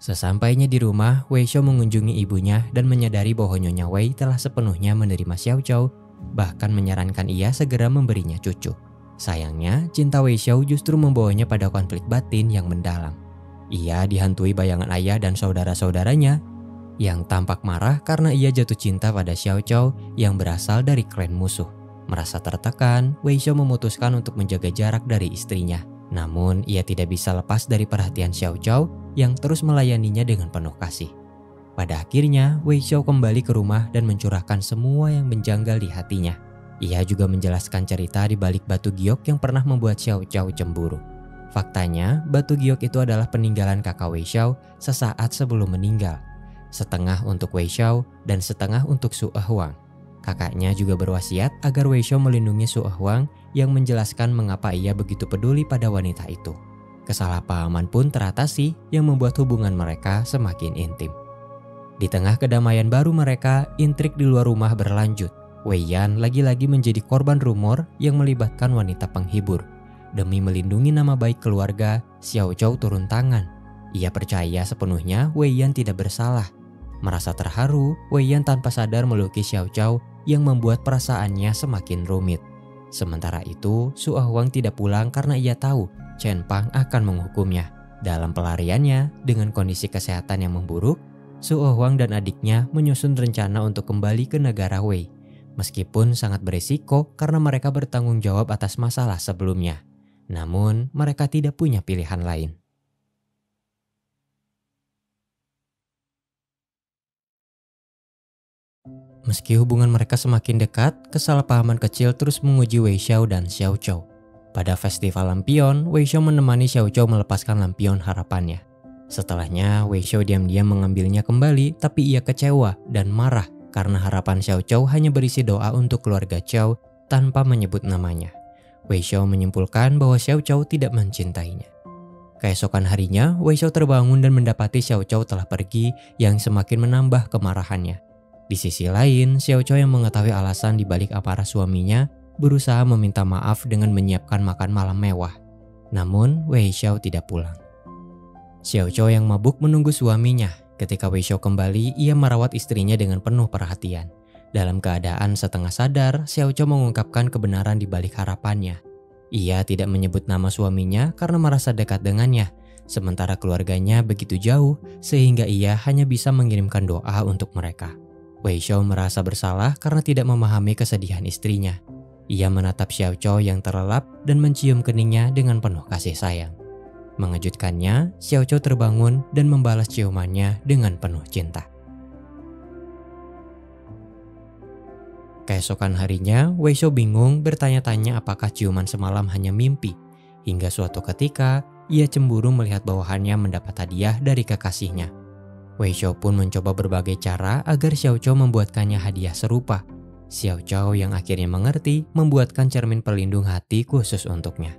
Sesampainya di rumah, Wei Xiao mengunjungi ibunya dan menyadari bahwa Nyonya Wei telah sepenuhnya menerima Xiao Qiao, bahkan menyarankan ia segera memberinya cucu. Sayangnya, cinta Wei Xiao justru membawanya pada konflik batin yang mendalam. Ia dihantui bayangan ayah dan saudara-saudaranya yang tampak marah karena ia jatuh cinta pada Xiao Qiao yang berasal dari klan musuh. Merasa tertekan, Wei Xiao memutuskan untuk menjaga jarak dari istrinya. Namun, ia tidak bisa lepas dari perhatian Xiao Qiao yang terus melayaninya dengan penuh kasih. Pada akhirnya, Wei Xiao kembali ke rumah dan mencurahkan semua yang menjanggal di hatinya. Ia juga menjelaskan cerita di balik batu giok yang pernah membuat Xiao Qiao cemburu. Faktanya, batu giok itu adalah peninggalan kakak Wei Xiao sesaat sebelum meninggal. Setengah untuk Wei Xiao dan setengah untuk Su Huang. Kakaknya juga berwasiat agar Wei Xiao melindungi Su Huang yang menjelaskan mengapa ia begitu peduli pada wanita itu. Kesalahpahaman pun teratasi yang membuat hubungan mereka semakin intim. Di tengah kedamaian baru mereka, intrik di luar rumah berlanjut. Wei Yan lagi-lagi menjadi korban rumor yang melibatkan wanita penghibur. Demi melindungi nama baik keluarga, Xiao Qiao turun tangan. Ia percaya sepenuhnya Wei Yan tidak bersalah. Merasa terharu, Wei Yan tanpa sadar melukis Xiao Qiao yang membuat perasaannya semakin rumit. Sementara itu, Su Huang tidak pulang karena ia tahu Chen Pang akan menghukumnya. Dalam pelariannya, dengan kondisi kesehatan yang memburuk, Su Huang dan adiknya menyusun rencana untuk kembali ke negara Wei. Meskipun sangat berisiko karena mereka bertanggung jawab atas masalah sebelumnya. Namun, mereka tidak punya pilihan lain. Meski hubungan mereka semakin dekat, kesalahpahaman kecil terus menguji Wei Xiao dan Xiao Qiao. Pada festival lampion, Wei Xiao menemani Xiao Qiao melepaskan lampion harapannya. Setelahnya, Wei Xiao diam-diam mengambilnya kembali, tapi ia kecewa dan marah karena harapan Xiao Qiao hanya berisi doa untuk keluarga Qiao tanpa menyebut namanya. Wei Xiao menyimpulkan bahwa Xiao Qiao tidak mencintainya. Keesokan harinya, Wei Xiao terbangun dan mendapati Xiao Qiao telah pergi yang semakin menambah kemarahannya. Di sisi lain, Xiao Qiao yang mengetahui alasan di balik amarah suaminya berusaha meminta maaf dengan menyiapkan makan malam mewah. Namun, Wei Xiao tidak pulang. Xiao Qiao yang mabuk menunggu suaminya. Ketika Wei Xiao kembali, ia merawat istrinya dengan penuh perhatian. Dalam keadaan setengah sadar, Xiao Qiao mengungkapkan kebenaran di balik harapannya. Ia tidak menyebut nama suaminya karena merasa dekat dengannya, sementara keluarganya begitu jauh sehingga ia hanya bisa mengirimkan doa untuk mereka. Wei Xiao merasa bersalah karena tidak memahami kesedihan istrinya. Ia menatap Xiao Qiao yang terlelap dan mencium keningnya dengan penuh kasih sayang. Mengejutkannya, Xiao Qiao terbangun dan membalas ciumannya dengan penuh cinta. Keesokan harinya, Wei Xiao bingung bertanya-tanya apakah ciuman semalam hanya mimpi. Hingga suatu ketika, ia cemburu melihat bawahannya mendapat hadiah dari kekasihnya. Wei Xiao pun mencoba berbagai cara agar Xiao Qiao membuatkannya hadiah serupa. Xiao Qiao yang akhirnya mengerti membuatkan cermin pelindung hati khusus untuknya.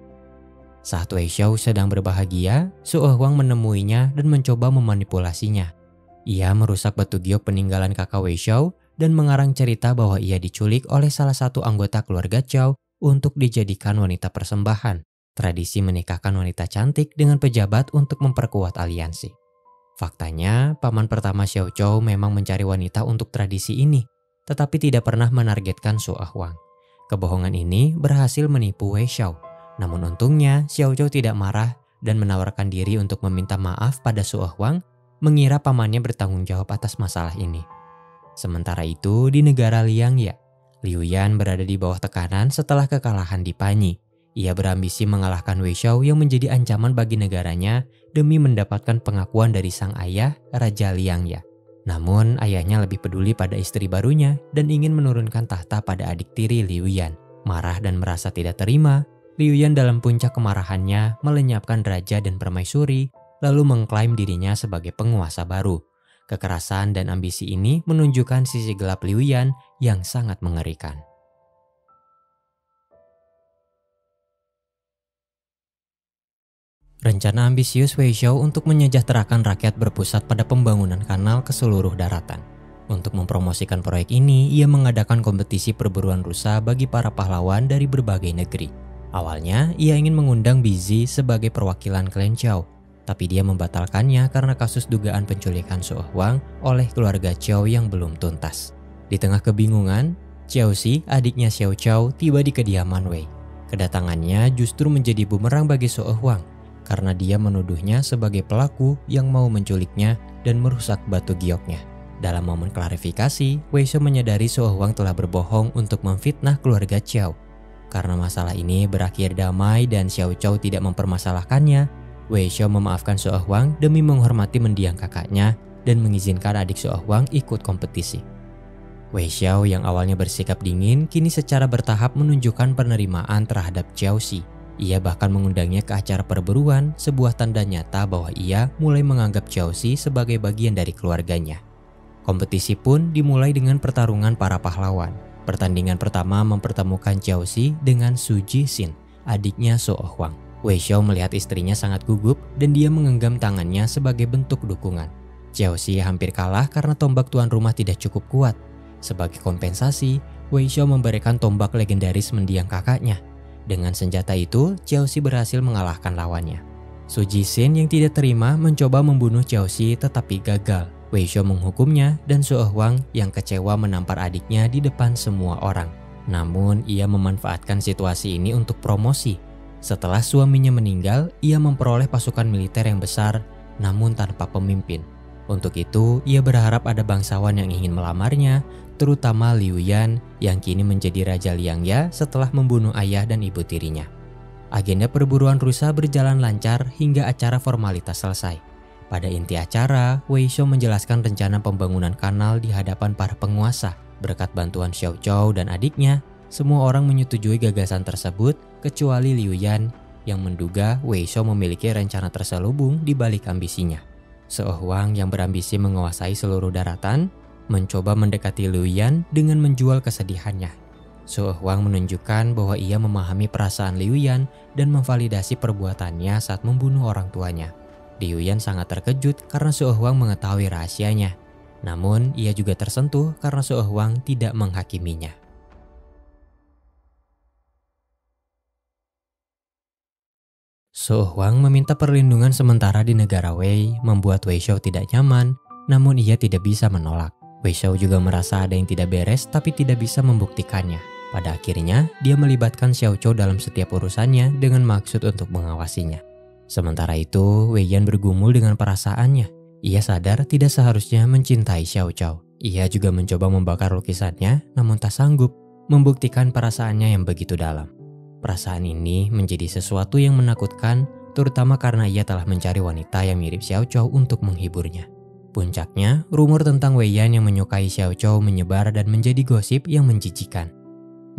Saat Wei Xiao sedang berbahagia, Su Huang menemuinya dan mencoba memanipulasinya. Ia merusak batu giok peninggalan kakak Wei Xiao dan mengarang cerita bahwa ia diculik oleh salah satu anggota keluarga Qiao untuk dijadikan wanita persembahan. Tradisi menikahkan wanita cantik dengan pejabat untuk memperkuat aliansi. Faktanya, paman pertama Xiao Qiao memang mencari wanita untuk tradisi ini. tetapi tidak pernah menargetkan Su Huang. Kebohongan ini berhasil menipu Wei Xiao. Namun untungnya Xiao Zhou tidak marah dan menawarkan diri untuk meminta maaf pada Su Huang, mengira pamannya bertanggung jawab atas masalah ini. Sementara itu di negara Liangya, Liu Yan berada di bawah tekanan setelah kekalahan di Panyi. Ia berambisi mengalahkan Wei Xiao yang menjadi ancaman bagi negaranya demi mendapatkan pengakuan dari sang ayah, Raja Liangya. Namun ayahnya lebih peduli pada istri barunya dan ingin menurunkan tahta pada adik tiri Liu Yan. Marah dan merasa tidak terima, Liu Yan dalam puncak kemarahannya melenyapkan raja dan permaisuri, lalu mengklaim dirinya sebagai penguasa baru. Kekerasan dan ambisi ini menunjukkan sisi gelap Liu Yan yang sangat mengerikan. Rencana ambisius Wei Xiao untuk menyejahterakan rakyat berpusat pada pembangunan kanal ke seluruh daratan. Untuk mempromosikan proyek ini, ia mengadakan kompetisi perburuan rusa bagi para pahlawan dari berbagai negeri. Awalnya, ia ingin mengundang Bizi sebagai perwakilan klan Zhao, tapi dia membatalkannya karena kasus dugaan penculikan Su Huang oleh keluarga Zhao yang belum tuntas. Di tengah kebingungan, Xiao Xi, adiknya Xiao Zhao, tiba di kediaman Wei. Kedatangannya justru menjadi bumerang bagi Su Huang, karena dia menuduhnya sebagai pelaku yang mau menculiknya dan merusak batu gioknya. Dalam momen klarifikasi, Wei Xiao menyadari Su Huang telah berbohong untuk memfitnah keluarga Zhao. Karena masalah ini berakhir damai dan Xiao Zhao tidak mempermasalahkannya, Wei Xiao memaafkan Su Huang demi menghormati mendiang kakaknya dan mengizinkan adik Su Huang ikut kompetisi. Wei Xiao yang awalnya bersikap dingin, kini secara bertahap menunjukkan penerimaan terhadap Xiao Xi. Ia bahkan mengundangnya ke acara perburuan, sebuah tanda nyata bahwa ia mulai menganggap Xiao Xi sebagai bagian dari keluarganya. Kompetisi pun dimulai dengan pertarungan para pahlawan. Pertandingan pertama mempertemukan Xiao Xi dengan Su Jixin, adiknya Su Huang. Wei Xiao melihat istrinya sangat gugup dan dia menggenggam tangannya sebagai bentuk dukungan. Xiao Xi hampir kalah karena tombak tuan rumah tidak cukup kuat. Sebagai kompensasi, Wei Xiao memberikan tombak legendaris mendiang kakaknya. Dengan senjata itu, Xiao Xi berhasil mengalahkan lawannya. Su Jixin yang tidak terima mencoba membunuh Xiao Xi tetapi gagal. Wei Xiao menghukumnya dan Su Huang yang kecewa menampar adiknya di depan semua orang. Namun, ia memanfaatkan situasi ini untuk promosi. Setelah suaminya meninggal, ia memperoleh pasukan militer yang besar namun tanpa pemimpin. Untuk itu, ia berharap ada bangsawan yang ingin melamarnya, terutama Liu Yan yang kini menjadi Raja Liangya setelah membunuh ayah dan ibu tirinya. Agenda perburuan rusa berjalan lancar hingga acara formalitas selesai. Pada inti acara, Wei Xiao menjelaskan rencana pembangunan kanal di hadapan para penguasa. Berkat bantuan Xiao Zhao dan adiknya, semua orang menyetujui gagasan tersebut kecuali Liu Yan yang menduga Wei Xiao memiliki rencana terselubung di balik ambisinya. Su Huang yang berambisi menguasai seluruh daratan mencoba mendekati Liu Yan dengan menjual kesedihannya. Su Huang menunjukkan bahwa ia memahami perasaan Liu Yan dan memvalidasi perbuatannya saat membunuh orang tuanya. Liu Yan sangat terkejut karena Su Huang mengetahui rahasianya. Namun ia juga tersentuh karena Su Huang tidak menghakiminya. Su Huang meminta perlindungan sementara di negara Wei, membuat Wei Xiao tidak nyaman, namun ia tidak bisa menolak. Wei Xiao juga merasa ada yang tidak beres tapi tidak bisa membuktikannya. Pada akhirnya, dia melibatkan Xiao Zhou dalam setiap urusannya dengan maksud untuk mengawasinya. Sementara itu, Wei Yan bergumul dengan perasaannya. Ia sadar tidak seharusnya mencintai Xiao Zhou. Ia juga mencoba membakar lukisannya, namun tak sanggup membuktikan perasaannya yang begitu dalam. Perasaan ini menjadi sesuatu yang menakutkan, terutama karena ia telah mencari wanita yang mirip Xiao Zhou untuk menghiburnya. Puncaknya, rumor tentang Wei Yan yang menyukai Xiao Zhou menyebar dan menjadi gosip yang menjijikan.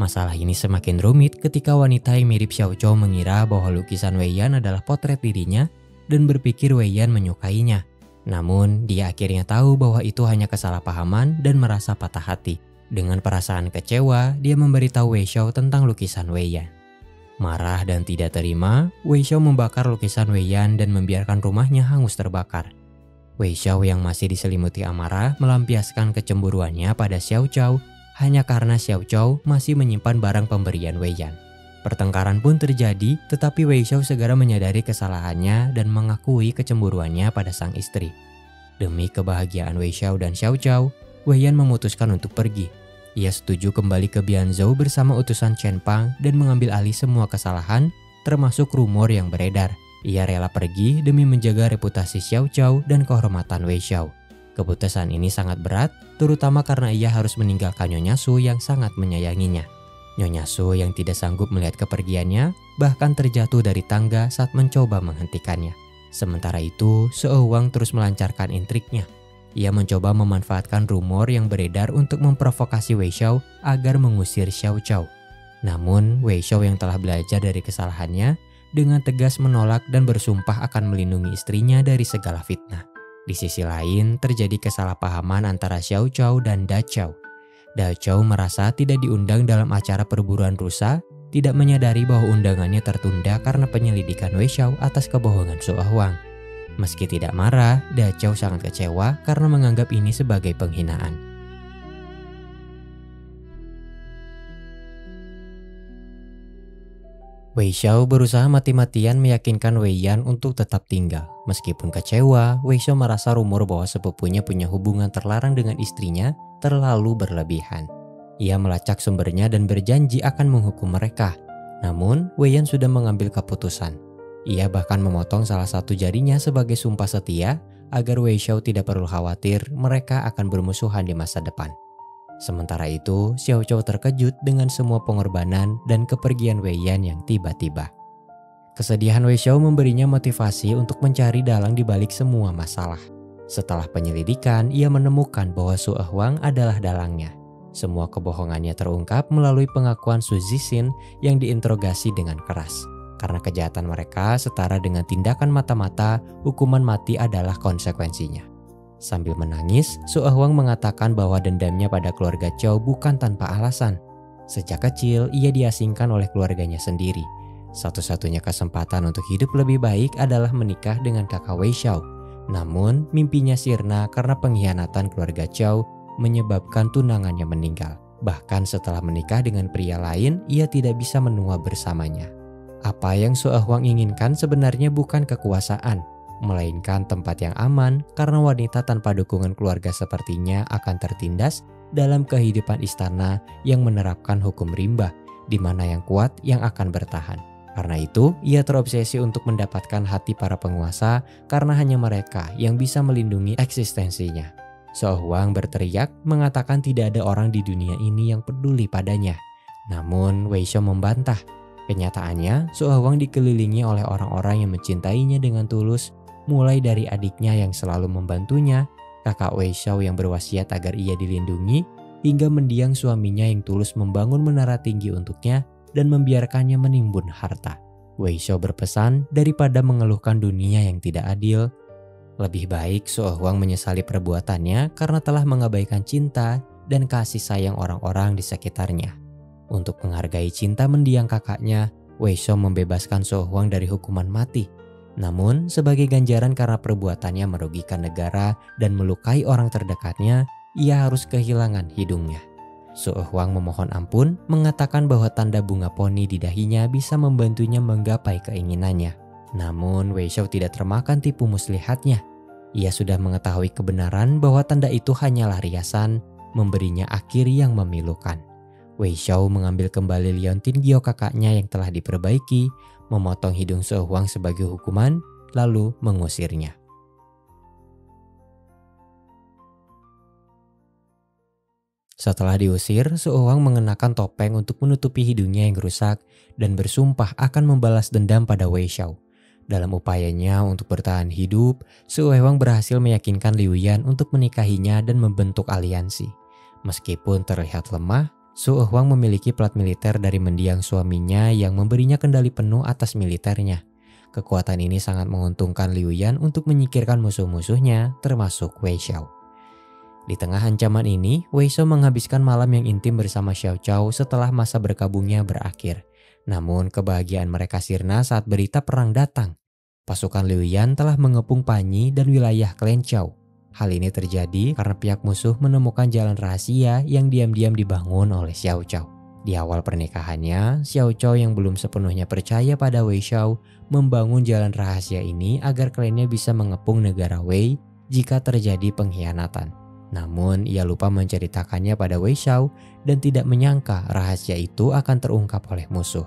Masalah ini semakin rumit ketika wanita yang mirip Xiao Zhou mengira bahwa lukisan Wei Yan adalah potret dirinya dan berpikir Wei Yan menyukainya. Namun, dia akhirnya tahu bahwa itu hanya kesalahpahaman dan merasa patah hati. Dengan perasaan kecewa, dia memberitahu Wei Xiao tentang lukisan Wei Yan. Marah dan tidak terima, Wei Xiao membakar lukisan Wei Yan dan membiarkan rumahnya hangus terbakar. Wei Xiao yang masih diselimuti amarah melampiaskan kecemburuannya pada Xiao Zhao hanya karena Xiao Zhao masih menyimpan barang pemberian Wei Yan. Pertengkaran pun terjadi, tetapi Wei Xiao segera menyadari kesalahannya dan mengakui kecemburuannya pada sang istri. Demi kebahagiaan Wei Xiao dan Xiao Zhao, Wei Yan memutuskan untuk pergi. Ia setuju kembali ke Bianzhou bersama utusan Chen Pang dan mengambil alih semua kesalahan, termasuk rumor yang beredar. Ia rela pergi demi menjaga reputasi Xiao Zhao dan kehormatan Wei Xiao. Keputusan ini sangat berat, terutama karena ia harus meninggalkan Nyonya Su yang sangat menyayanginya. Nyonya Su yang tidak sanggup melihat kepergiannya, bahkan terjatuh dari tangga saat mencoba menghentikannya. Sementara itu, Suo Huang terus melancarkan intriknya. Ia mencoba memanfaatkan rumor yang beredar untuk memprovokasi Wei Xiao agar mengusir Xiao Zhao. Namun, Wei Xiao yang telah belajar dari kesalahannya, dengan tegas menolak dan bersumpah akan melindungi istrinya dari segala fitnah. Di sisi lain, terjadi kesalahpahaman antara Xiao Zhao dan Da Chao. Da Chao merasa tidak diundang dalam acara perburuan rusa, tidak menyadari bahwa undangannya tertunda karena penyelidikan Wei Xiao atas kebohongan Suo Huang. Meski tidak marah, Da Chao sangat kecewa karena menganggap ini sebagai penghinaan. Wei Xiao berusaha mati-matian meyakinkan Wei Yan untuk tetap tinggal. Meskipun kecewa, Wei Xiao merasa rumor bahwa sepupunya punya hubungan terlarang dengan istrinya terlalu berlebihan. Ia melacak sumbernya dan berjanji akan menghukum mereka. Namun, Wei Yan sudah mengambil keputusan. Ia bahkan memotong salah satu jarinya sebagai sumpah setia agar Wei Xiao tidak perlu khawatir mereka akan bermusuhan di masa depan. Sementara itu, Xiao Zhao terkejut dengan semua pengorbanan dan kepergian Wei Yan yang tiba-tiba. Kesedihan Wei Xiao memberinya motivasi untuk mencari dalang di balik semua masalah. Setelah penyelidikan, ia menemukan bahwa Suo Huang adalah dalangnya. Semua kebohongannya terungkap melalui pengakuan Su Zixin yang diinterogasi dengan keras. Karena kejahatan mereka setara dengan tindakan mata-mata, hukuman mati adalah konsekuensinya. Sambil menangis, Suo Huang mengatakan bahwa dendamnya pada keluarga Zhao bukan tanpa alasan. Sejak kecil, ia diasingkan oleh keluarganya sendiri. Satu-satunya kesempatan untuk hidup lebih baik adalah menikah dengan kakak Wei Xiao. Namun, mimpinya sirna karena pengkhianatan keluarga Zhao menyebabkan tunangannya meninggal. Bahkan setelah menikah dengan pria lain, ia tidak bisa menua bersamanya. Apa yang Suo Huang inginkan sebenarnya bukan kekuasaan, melainkan tempat yang aman karena wanita tanpa dukungan keluarga sepertinya akan tertindas dalam kehidupan istana yang menerapkan hukum rimba, di mana yang kuat yang akan bertahan. Karena itu, ia terobsesi untuk mendapatkan hati para penguasa karena hanya mereka yang bisa melindungi eksistensinya. Suo Huang berteriak mengatakan tidak ada orang di dunia ini yang peduli padanya. Namun, Wei Xiao membantah. Kenyataannya, Suo Huang dikelilingi oleh orang-orang yang mencintainya dengan tulus, mulai dari adiknya yang selalu membantunya, kakak Wei Xiao yang berwasiat agar ia dilindungi, hingga mendiang suaminya yang tulus membangun menara tinggi untuknya dan membiarkannya menimbun harta. Wei Xiao berpesan, daripada mengeluhkan dunia yang tidak adil, lebih baik Suo Huang menyesali perbuatannya karena telah mengabaikan cinta dan kasih sayang orang-orang di sekitarnya. Untuk menghargai cinta mendiang kakaknya, Wei Xiao membebaskan Suo Huang dari hukuman mati. Namun, sebagai ganjaran karena perbuatannya merugikan negara dan melukai orang terdekatnya, ia harus kehilangan hidungnya. Suo Huang memohon ampun, mengatakan bahwa tanda bunga poni di dahinya bisa membantunya menggapai keinginannya. Namun, Wei Xiao tidak termakan tipu muslihatnya. Ia sudah mengetahui kebenaran bahwa tanda itu hanyalah riasan, memberinya akhir yang memilukan. Wei Xiao mengambil kembali liontin Gio kakaknya yang telah diperbaiki, memotong hidung Suo Huang sebagai hukuman, lalu mengusirnya. Setelah diusir, Suo Huang mengenakan topeng untuk menutupi hidungnya yang rusak dan bersumpah akan membalas dendam pada Wei Xiao. Dalam upayanya untuk bertahan hidup, Suo Huang berhasil meyakinkan Liu Yan untuk menikahinya dan membentuk aliansi. Meskipun terlihat lemah, Suo Huang memiliki plat militer dari mendiang suaminya yang memberinya kendali penuh atas militernya. Kekuatan ini sangat menguntungkan Liu Yan untuk menyingkirkan musuh-musuhnya, termasuk Wei Xiao. Di tengah ancaman ini, Wei Xiao menghabiskan malam yang intim bersama Xiao Zhao setelah masa berkabungnya berakhir. Namun kebahagiaan mereka sirna saat berita perang datang. Pasukan Liu Yan telah mengepung Panyi dan wilayah klan Zhao. Hal ini terjadi karena pihak musuh menemukan jalan rahasia yang diam-diam dibangun oleh Xiao Zhao. Di awal pernikahannya, Xiao Zhao yang belum sepenuhnya percaya pada Wei Xiao membangun jalan rahasia ini agar klannya bisa mengepung negara Wei jika terjadi pengkhianatan. Namun ia lupa menceritakannya pada Wei Xiao dan tidak menyangka rahasia itu akan terungkap oleh musuh.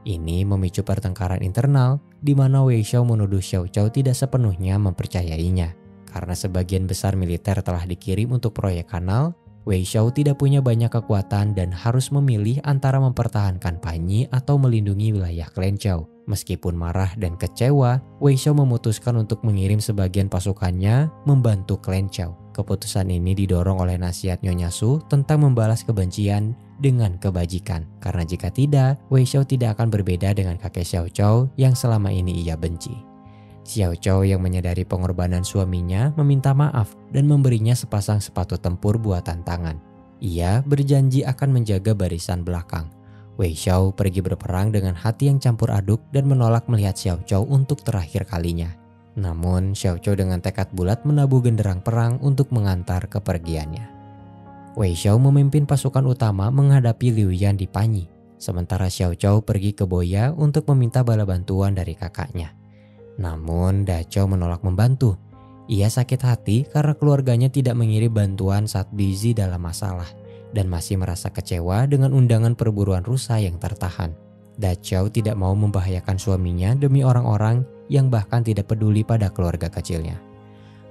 Ini memicu pertengkaran internal di mana Wei Xiao menuduh Xiao Zhao tidak sepenuhnya mempercayainya. Karena sebagian besar militer telah dikirim untuk proyek kanal, Wei Xiao tidak punya banyak kekuatan dan harus memilih antara mempertahankan Panyi atau melindungi wilayah klan Zhao. Meskipun marah dan kecewa, Wei Xiao memutuskan untuk mengirim sebagian pasukannya membantu klan Zhao. Keputusan ini didorong oleh nasihat Nyonya Su tentang membalas kebencian dengan kebajikan. Karena jika tidak, Wei Xiao tidak akan berbeda dengan kakek Xiao Zhao yang selama ini ia benci. Xiao Zhao yang menyadari pengorbanan suaminya meminta maaf dan memberinya sepasang sepatu tempur buatan tangan. Ia berjanji akan menjaga barisan belakang. Wei Xiao pergi berperang dengan hati yang campur aduk dan menolak melihat Xiao Zhao untuk terakhir kalinya. Namun Xiao Zhao dengan tekad bulat menabuh genderang perang untuk mengantar kepergiannya. Wei Xiao memimpin pasukan utama menghadapi Liu Yan di Panyi, sementara Xiao Zhao pergi ke Boya untuk meminta bala bantuan dari kakaknya. Namun Da Chao menolak membantu. Ia sakit hati karena keluarganya tidak mengirim bantuan saat busy dalam masalah dan masih merasa kecewa dengan undangan perburuan rusa yang tertahan. Da Chao tidak mau membahayakan suaminya demi orang-orang yang bahkan tidak peduli pada keluarga kecilnya.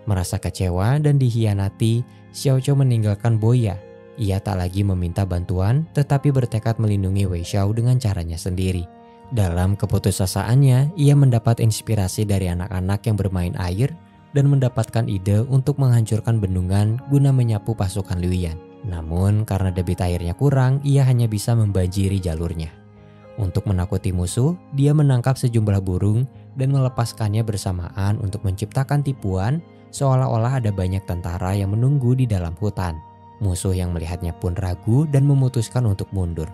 Merasa kecewa dan dihianati, Xiao Zhao meninggalkan Boya. Ia tak lagi meminta bantuan tetapi bertekad melindungi Wei Xiao dengan caranya sendiri. Dalam keputusasaannya, ia mendapat inspirasi dari anak-anak yang bermain air dan mendapatkan ide untuk menghancurkan bendungan guna menyapu pasukan Liu Yan. Namun karena debit airnya kurang, ia hanya bisa membanjiri jalurnya. Untuk menakuti musuh, dia menangkap sejumlah burung dan melepaskannya bersamaan untuk menciptakan tipuan seolah-olah ada banyak tentara yang menunggu di dalam hutan. Musuh yang melihatnya pun ragu dan memutuskan untuk mundur.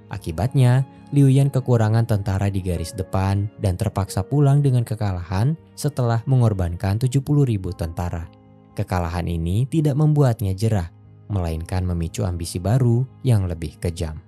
Akibatnya, Liu Yan kekurangan tentara di garis depan dan terpaksa pulang dengan kekalahan setelah mengorbankan 70.000 tentara. Kekalahan ini tidak membuatnya jerah, melainkan memicu ambisi baru yang lebih kejam.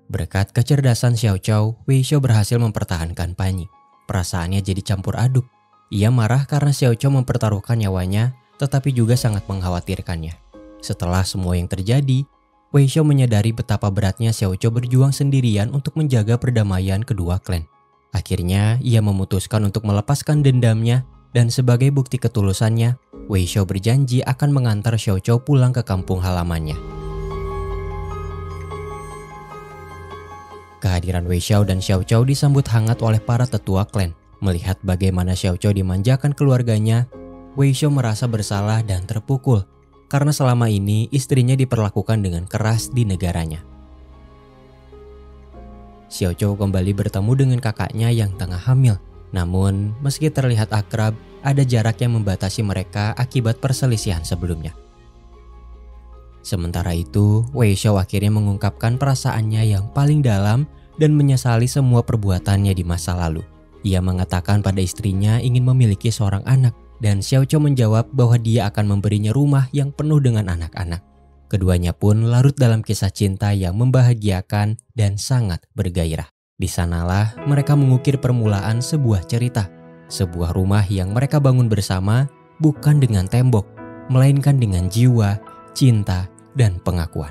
Berkat kecerdasan Xiao Zhao, Wei Xiao berhasil mempertahankan Panyi. Perasaannya jadi campur aduk. Ia marah karena Xiao Zhao mempertaruhkan nyawanya, tetapi juga sangat mengkhawatirkannya. Setelah semua yang terjadi, Wei Xiao menyadari betapa beratnya Xiao Zhao berjuang sendirian untuk menjaga perdamaian kedua klan. Akhirnya, ia memutuskan untuk melepaskan dendamnya dan sebagai bukti ketulusannya, Wei Xiao berjanji akan mengantar Xiao Zhao pulang ke kampung halamannya. Kehadiran Wei Xiao dan Xiao Zhao disambut hangat oleh para tetua klan. Melihat bagaimana Xiao Zhao dimanjakan keluarganya, Wei Xiao merasa bersalah dan terpukul karena selama ini istrinya diperlakukan dengan keras di negaranya. Xiao Zhao kembali bertemu dengan kakaknya yang tengah hamil. Namun, meski terlihat akrab, ada jarak yang membatasi mereka akibat perselisihan sebelumnya. Sementara itu, Wei Xiao akhirnya mengungkapkan perasaannya yang paling dalam dan menyesali semua perbuatannya di masa lalu. Ia mengatakan pada istrinya ingin memiliki seorang anak, dan Xiao Zhao menjawab bahwa dia akan memberinya rumah yang penuh dengan anak-anak. Keduanya pun larut dalam kisah cinta yang membahagiakan dan sangat bergairah. Di sanalah mereka mengukir permulaan sebuah cerita, sebuah rumah yang mereka bangun bersama bukan dengan tembok, melainkan dengan jiwa, cinta, dan pengakuan.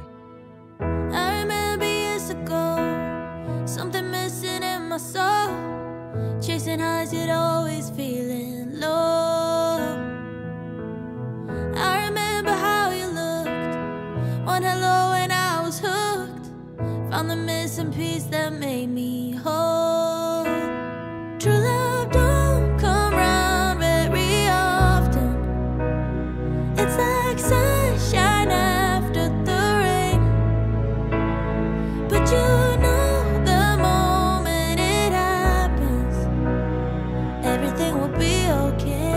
Found the missing piece that made me whole. True love don't come round very often. It's like sunshine after the rain. But you know the moment it happens, everything will be okay.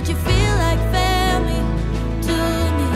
You feel like family to me.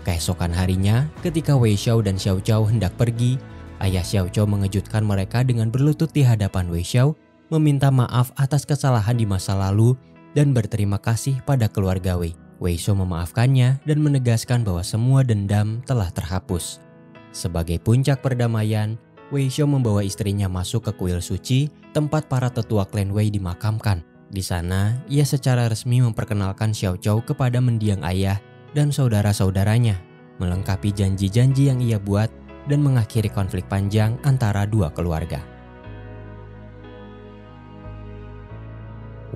Keesokan harinya, ketika Wei Xiao dan Xiao Zhao hendak pergi, ayah Xiao Zhao mengejutkan mereka dengan berlutut di hadapan Wei Xiao, meminta maaf atas kesalahan di masa lalu dan berterima kasih pada keluarga Wei. Wei Xiao memaafkannya dan menegaskan bahwa semua dendam telah terhapus. Sebagai puncak perdamaian, Wei Xiao membawa istrinya masuk ke kuil suci, tempat para tetua klan Wei dimakamkan. Di sana, ia secara resmi memperkenalkan Xiao Zhao kepada mendiang ayah dan saudara-saudaranya, melengkapi janji-janji yang ia buat dan mengakhiri konflik panjang antara dua keluarga.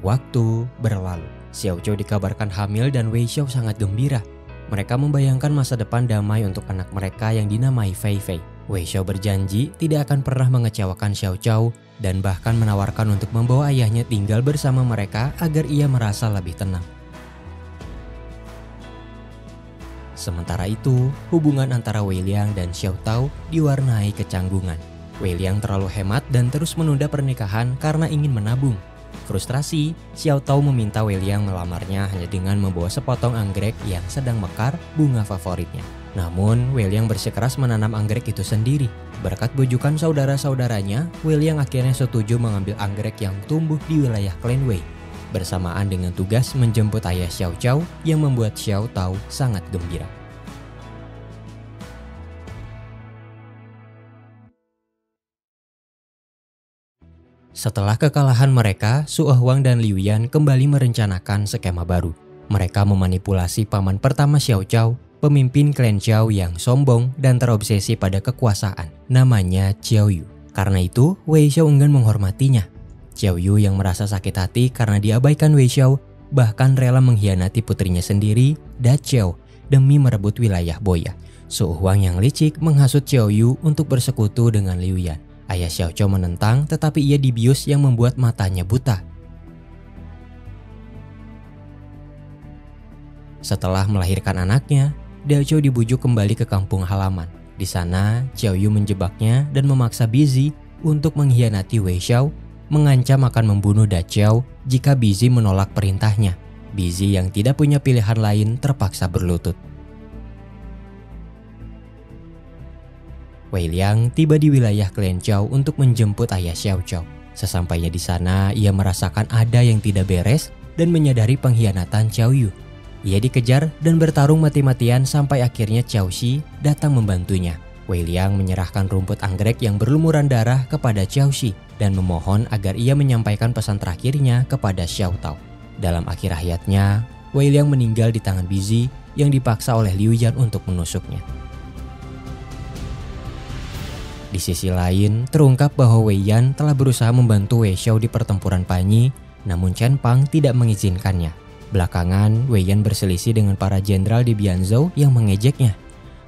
Waktu berlalu. Xiao Zhao dikabarkan hamil dan Wei Xiao sangat gembira. Mereka membayangkan masa depan damai untuk anak mereka yang dinamai Fei Fei. Wei Xiao berjanji tidak akan pernah mengecewakan Xiao Zhao dan bahkan menawarkan untuk membawa ayahnya tinggal bersama mereka agar ia merasa lebih tenang. Sementara itu, hubungan antara Wei Liang dan Xiao Tao diwarnai kecanggungan. Wei Liang terlalu hemat dan terus menunda pernikahan karena ingin menabung. Frustrasi, Xiao Tao meminta Wei Liang melamarnya hanya dengan membawa sepotong anggrek yang sedang mekar, bunga favoritnya. Namun, Wei Liang bersikeras menanam anggrek itu sendiri. Berkat bujukan saudara-saudaranya, Wei Liang akhirnya setuju mengambil anggrek yang tumbuh di wilayah klan Wei, bersamaan dengan tugas menjemput ayah Xiao Zhao yang membuat Xiao Tao sangat gembira. Setelah kekalahan mereka, Su Huang dan Liu Yan kembali merencanakan skema baru. Mereka memanipulasi paman pertama Xiao Zhao, pemimpin klan Zhao yang sombong dan terobsesi pada kekuasaan, namanya Xiao Yu. Karena itu, Wei Xiao enggan menghormatinya. Xiao Yu yang merasa sakit hati karena diabaikan Wei Xiao, bahkan rela mengkhianati putrinya sendiri, Da Xiao, demi merebut wilayah Boya. Su Huang yang licik menghasut Xiao Yu untuk bersekutu dengan Liu Yan. Ayah Xiao Zhao menentang, tetapi ia dibius yang membuat matanya buta. Setelah melahirkan anaknya, Da Xiao dibujuk kembali ke kampung halaman. Di sana, Xiao Yu menjebaknya dan memaksa Bizi untuk mengkhianati Wei Xiao, mengancam akan membunuh Da Xiao jika Bizi menolak perintahnya. Bizi yang tidak punya pilihan lain terpaksa berlutut. Wei Liang tiba di wilayah klan Zhao untuk menjemput ayah Xiao Zhao. Sesampainya di sana, ia merasakan ada yang tidak beres dan menyadari pengkhianatan Xiao Yu. Ia dikejar dan bertarung mati-matian sampai akhirnya Xiao Xi datang membantunya. Wei Liang menyerahkan rumput anggrek yang berlumuran darah kepada Xiao Xi dan memohon agar ia menyampaikan pesan terakhirnya kepada Xiao Tao. Dalam akhir hayatnya, Wei Liang meninggal di tangan Bizi yang dipaksa oleh Liu Yan untuk menusuknya. Di sisi lain, terungkap bahwa Wei Yan telah berusaha membantu Wei Xiao di pertempuran Panyi, namun Chen Pang tidak mengizinkannya. Belakangan, Wei Yan berselisih dengan para jenderal di Bianzhou yang mengejeknya.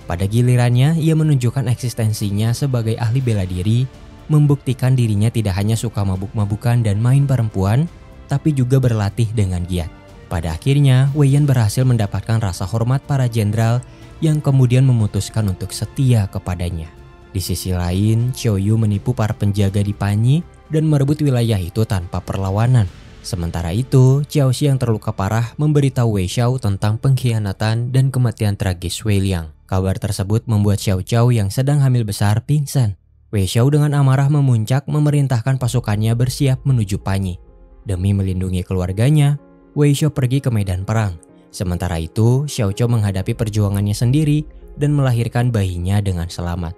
Pada gilirannya, ia menunjukkan eksistensinya sebagai ahli bela diri, membuktikan dirinya tidak hanya suka mabuk-mabukan dan main perempuan, tapi juga berlatih dengan giat. Pada akhirnya, Wei Yan berhasil mendapatkan rasa hormat para jenderal yang kemudian memutuskan untuk setia kepadanya. Di sisi lain, Xiao Yu menipu para penjaga di Panyi dan merebut wilayah itu tanpa perlawanan. Sementara itu, Xiao Xi yang terluka parah memberitahu Wei Xiao tentang pengkhianatan dan kematian tragis Wei Liang. Kabar tersebut membuat Xiao Zhao yang sedang hamil besar pingsan. Wei Xiao dengan amarah memuncak memerintahkan pasukannya bersiap menuju Panyi. Demi melindungi keluarganya, Wei Xiao pergi ke medan perang. Sementara itu, Xiao Zhao menghadapi perjuangannya sendiri dan melahirkan bayinya dengan selamat.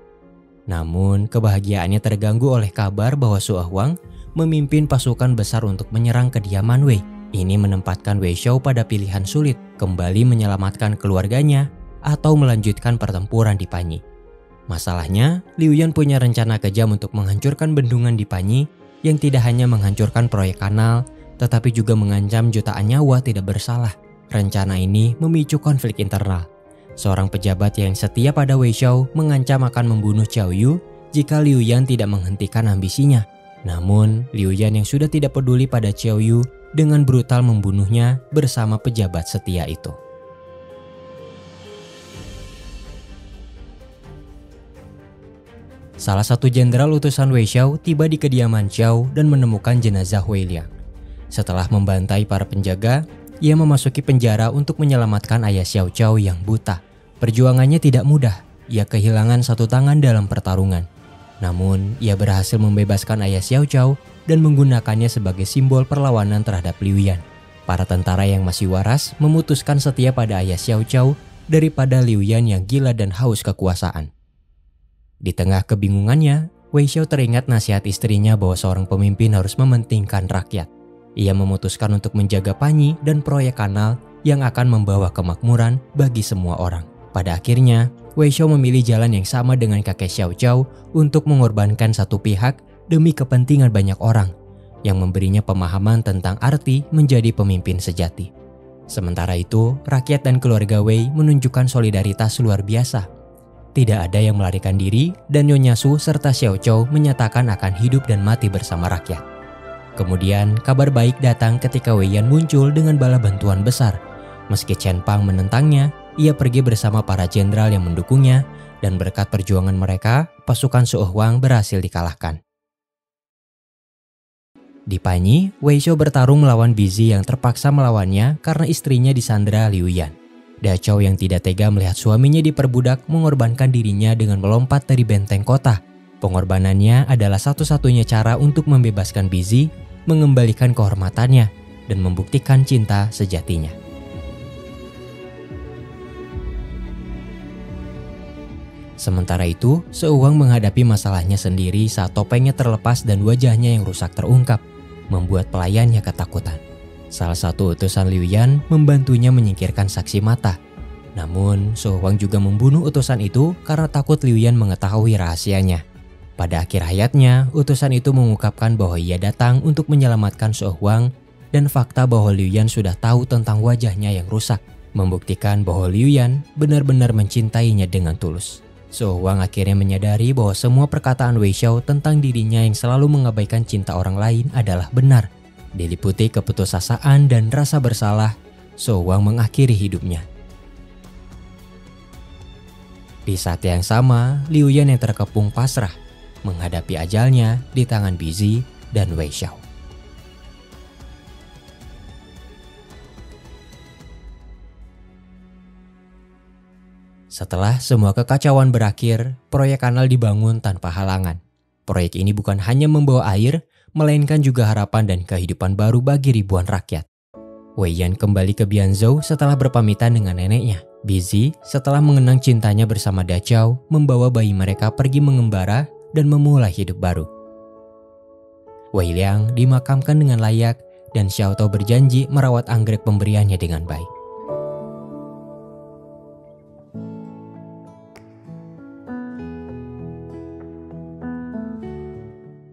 Namun, kebahagiaannya terganggu oleh kabar bahwa Su Huang memimpin pasukan besar untuk menyerang kediaman Wei. Ini menempatkan Wei Xiao pada pilihan sulit, kembali menyelamatkan keluarganya atau melanjutkan pertempuran di Panyi. Masalahnya, Liu Yan punya rencana kejam untuk menghancurkan bendungan di Panyi yang tidak hanya menghancurkan proyek kanal, tetapi juga mengancam jutaan nyawa tidak bersalah. Rencana ini memicu konflik internal. Seorang pejabat yang setia pada Wei Xiao mengancam akan membunuh Xiao Yu jika Liu Yan tidak menghentikan ambisinya. Namun, Liu Yan yang sudah tidak peduli pada Xiao Yu dengan brutal membunuhnya bersama pejabat setia itu. Salah satu jenderal utusan Wei Xiao tiba di kediaman Xiao dan menemukan jenazah Wei Liang. Setelah membantai para penjaga, ia memasuki penjara untuk menyelamatkan ayah Xiao Zhao yang buta. Perjuangannya tidak mudah, ia kehilangan satu tangan dalam pertarungan. Namun, ia berhasil membebaskan ayah Xiao Zhao dan menggunakannya sebagai simbol perlawanan terhadap Liu Yan. Para tentara yang masih waras memutuskan setia pada ayah Xiao Zhao daripada Liu Yan yang gila dan haus kekuasaan. Di tengah kebingungannya, Wei Xiao teringat nasihat istrinya bahwa seorang pemimpin harus mementingkan rakyat. Ia memutuskan untuk menjaga Panyi dan proyek kanal yang akan membawa kemakmuran bagi semua orang. Pada akhirnya, Wei Xiao memilih jalan yang sama dengan kakek Xiao Zhao untuk mengorbankan satu pihak demi kepentingan banyak orang, yang memberinya pemahaman tentang arti menjadi pemimpin sejati. Sementara itu, rakyat dan keluarga Wei menunjukkan solidaritas luar biasa. Tidak ada yang melarikan diri dan Nyonya Su serta Xiao Zhao menyatakan akan hidup dan mati bersama rakyat. Kemudian, kabar baik datang ketika Wei Yan muncul dengan bala bantuan besar. Meski Chen Pang menentangnya, ia pergi bersama para jenderal yang mendukungnya dan berkat perjuangan mereka, pasukan Suo Huang berhasil dikalahkan. Di Panyi, Wei Xiao bertarung melawan Bizi yang terpaksa melawannya karena istrinya disandera Liu Yan. Da Chao yang tidak tega melihat suaminya diperbudak mengorbankan dirinya dengan melompat dari benteng kota. Pengorbanannya adalah satu-satunya cara untuk membebaskan Bizi, mengembalikan kehormatannya, dan membuktikan cinta sejatinya. Sementara itu, Suo Huang menghadapi masalahnya sendiri saat topengnya terlepas dan wajahnya yang rusak terungkap, membuat pelayannya ketakutan. Salah satu utusan Liu Yan membantunya menyingkirkan saksi mata. Namun, Suo Huang juga membunuh utusan itu karena takut Liu Yan mengetahui rahasianya. Pada akhir hayatnya, utusan itu mengungkapkan bahwa ia datang untuk menyelamatkan Suo Huang dan fakta bahwa Liu Yan sudah tahu tentang wajahnya yang rusak, membuktikan bahwa Liu Yan benar-benar mencintainya dengan tulus. Suo Huang akhirnya menyadari bahwa semua perkataan Wei Xiao tentang dirinya yang selalu mengabaikan cinta orang lain adalah benar. Diliputi keputusasaan dan rasa bersalah, Suo Huang mengakhiri hidupnya. Di saat yang sama, Liu Yan yang terkepung pasrah menghadapi ajalnya di tangan Bizi dan Wei Xiao. Setelah semua kekacauan berakhir, proyek kanal dibangun tanpa halangan. Proyek ini bukan hanya membawa air, melainkan juga harapan dan kehidupan baru bagi ribuan rakyat. Wei Yan kembali ke Bianzhou setelah berpamitan dengan neneknya. Bizi, setelah mengenang cintanya bersama Da Chao, membawa bayi mereka pergi mengembara dan memulai hidup baru. Wei Liang dimakamkan dengan layak dan Xiao Tao berjanji merawat anggrek pemberiannya dengan baik.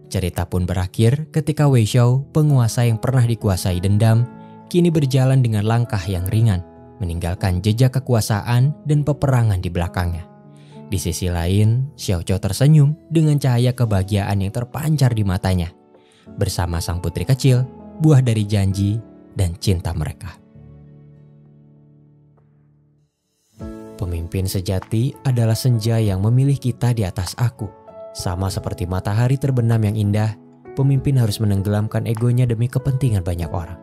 Cerita pun berakhir ketika Wei Xiao, penguasa yang pernah dikuasai dendam, kini berjalan dengan langkah yang ringan, meninggalkan jejak kekuasaan dan peperangan di belakangnya. Di sisi lain, Xiao Zhao tersenyum dengan cahaya kebahagiaan yang terpancar di matanya. Bersama sang putri kecil, buah dari janji dan cinta mereka. Pemimpin sejati adalah senja yang memilih kita di atas aku. Sama seperti matahari terbenam yang indah, pemimpin harus menenggelamkan egonya demi kepentingan banyak orang.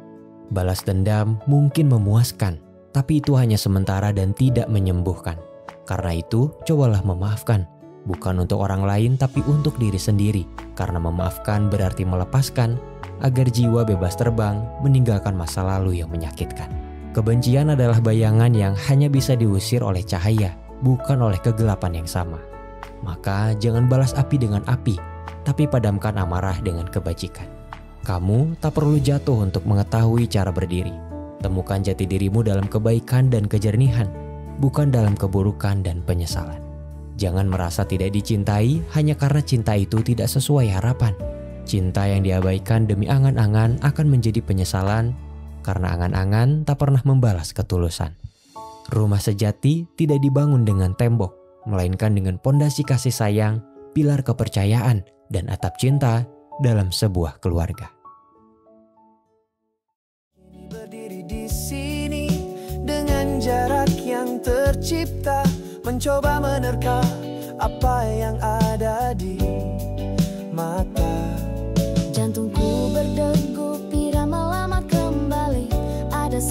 Balas dendam mungkin memuaskan, tapi itu hanya sementara dan tidak menyembuhkan. Karena itu, cobalah memaafkan. Bukan untuk orang lain tapi untuk diri sendiri. Karena memaafkan berarti melepaskan, agar jiwa bebas terbang meninggalkan masa lalu yang menyakitkan. Kebencian adalah bayangan yang hanya bisa diusir oleh cahaya, bukan oleh kegelapan yang sama. Maka jangan balas api dengan api, tapi padamkan amarah dengan kebajikan. Kamu tak perlu jatuh untuk mengetahui cara berdiri. Temukan jati dirimu dalam kebaikan dan kejernihan, bukan dalam keburukan dan penyesalan. Jangan merasa tidak dicintai hanya karena cinta itu tidak sesuai harapan. Cinta yang diabaikan demi angan-angan akan menjadi penyesalan, karena angan-angan tak pernah membalas ketulusan. Rumah sejati tidak dibangun dengan tembok, melainkan dengan pondasi kasih sayang, pilar kepercayaan, dan atap cinta dalam sebuah keluarga. Berdiri di sini dengan jarak yang tercipta, mencoba menerka apa yang ada di mata. Jantungku berdegup irama lama kembali, ada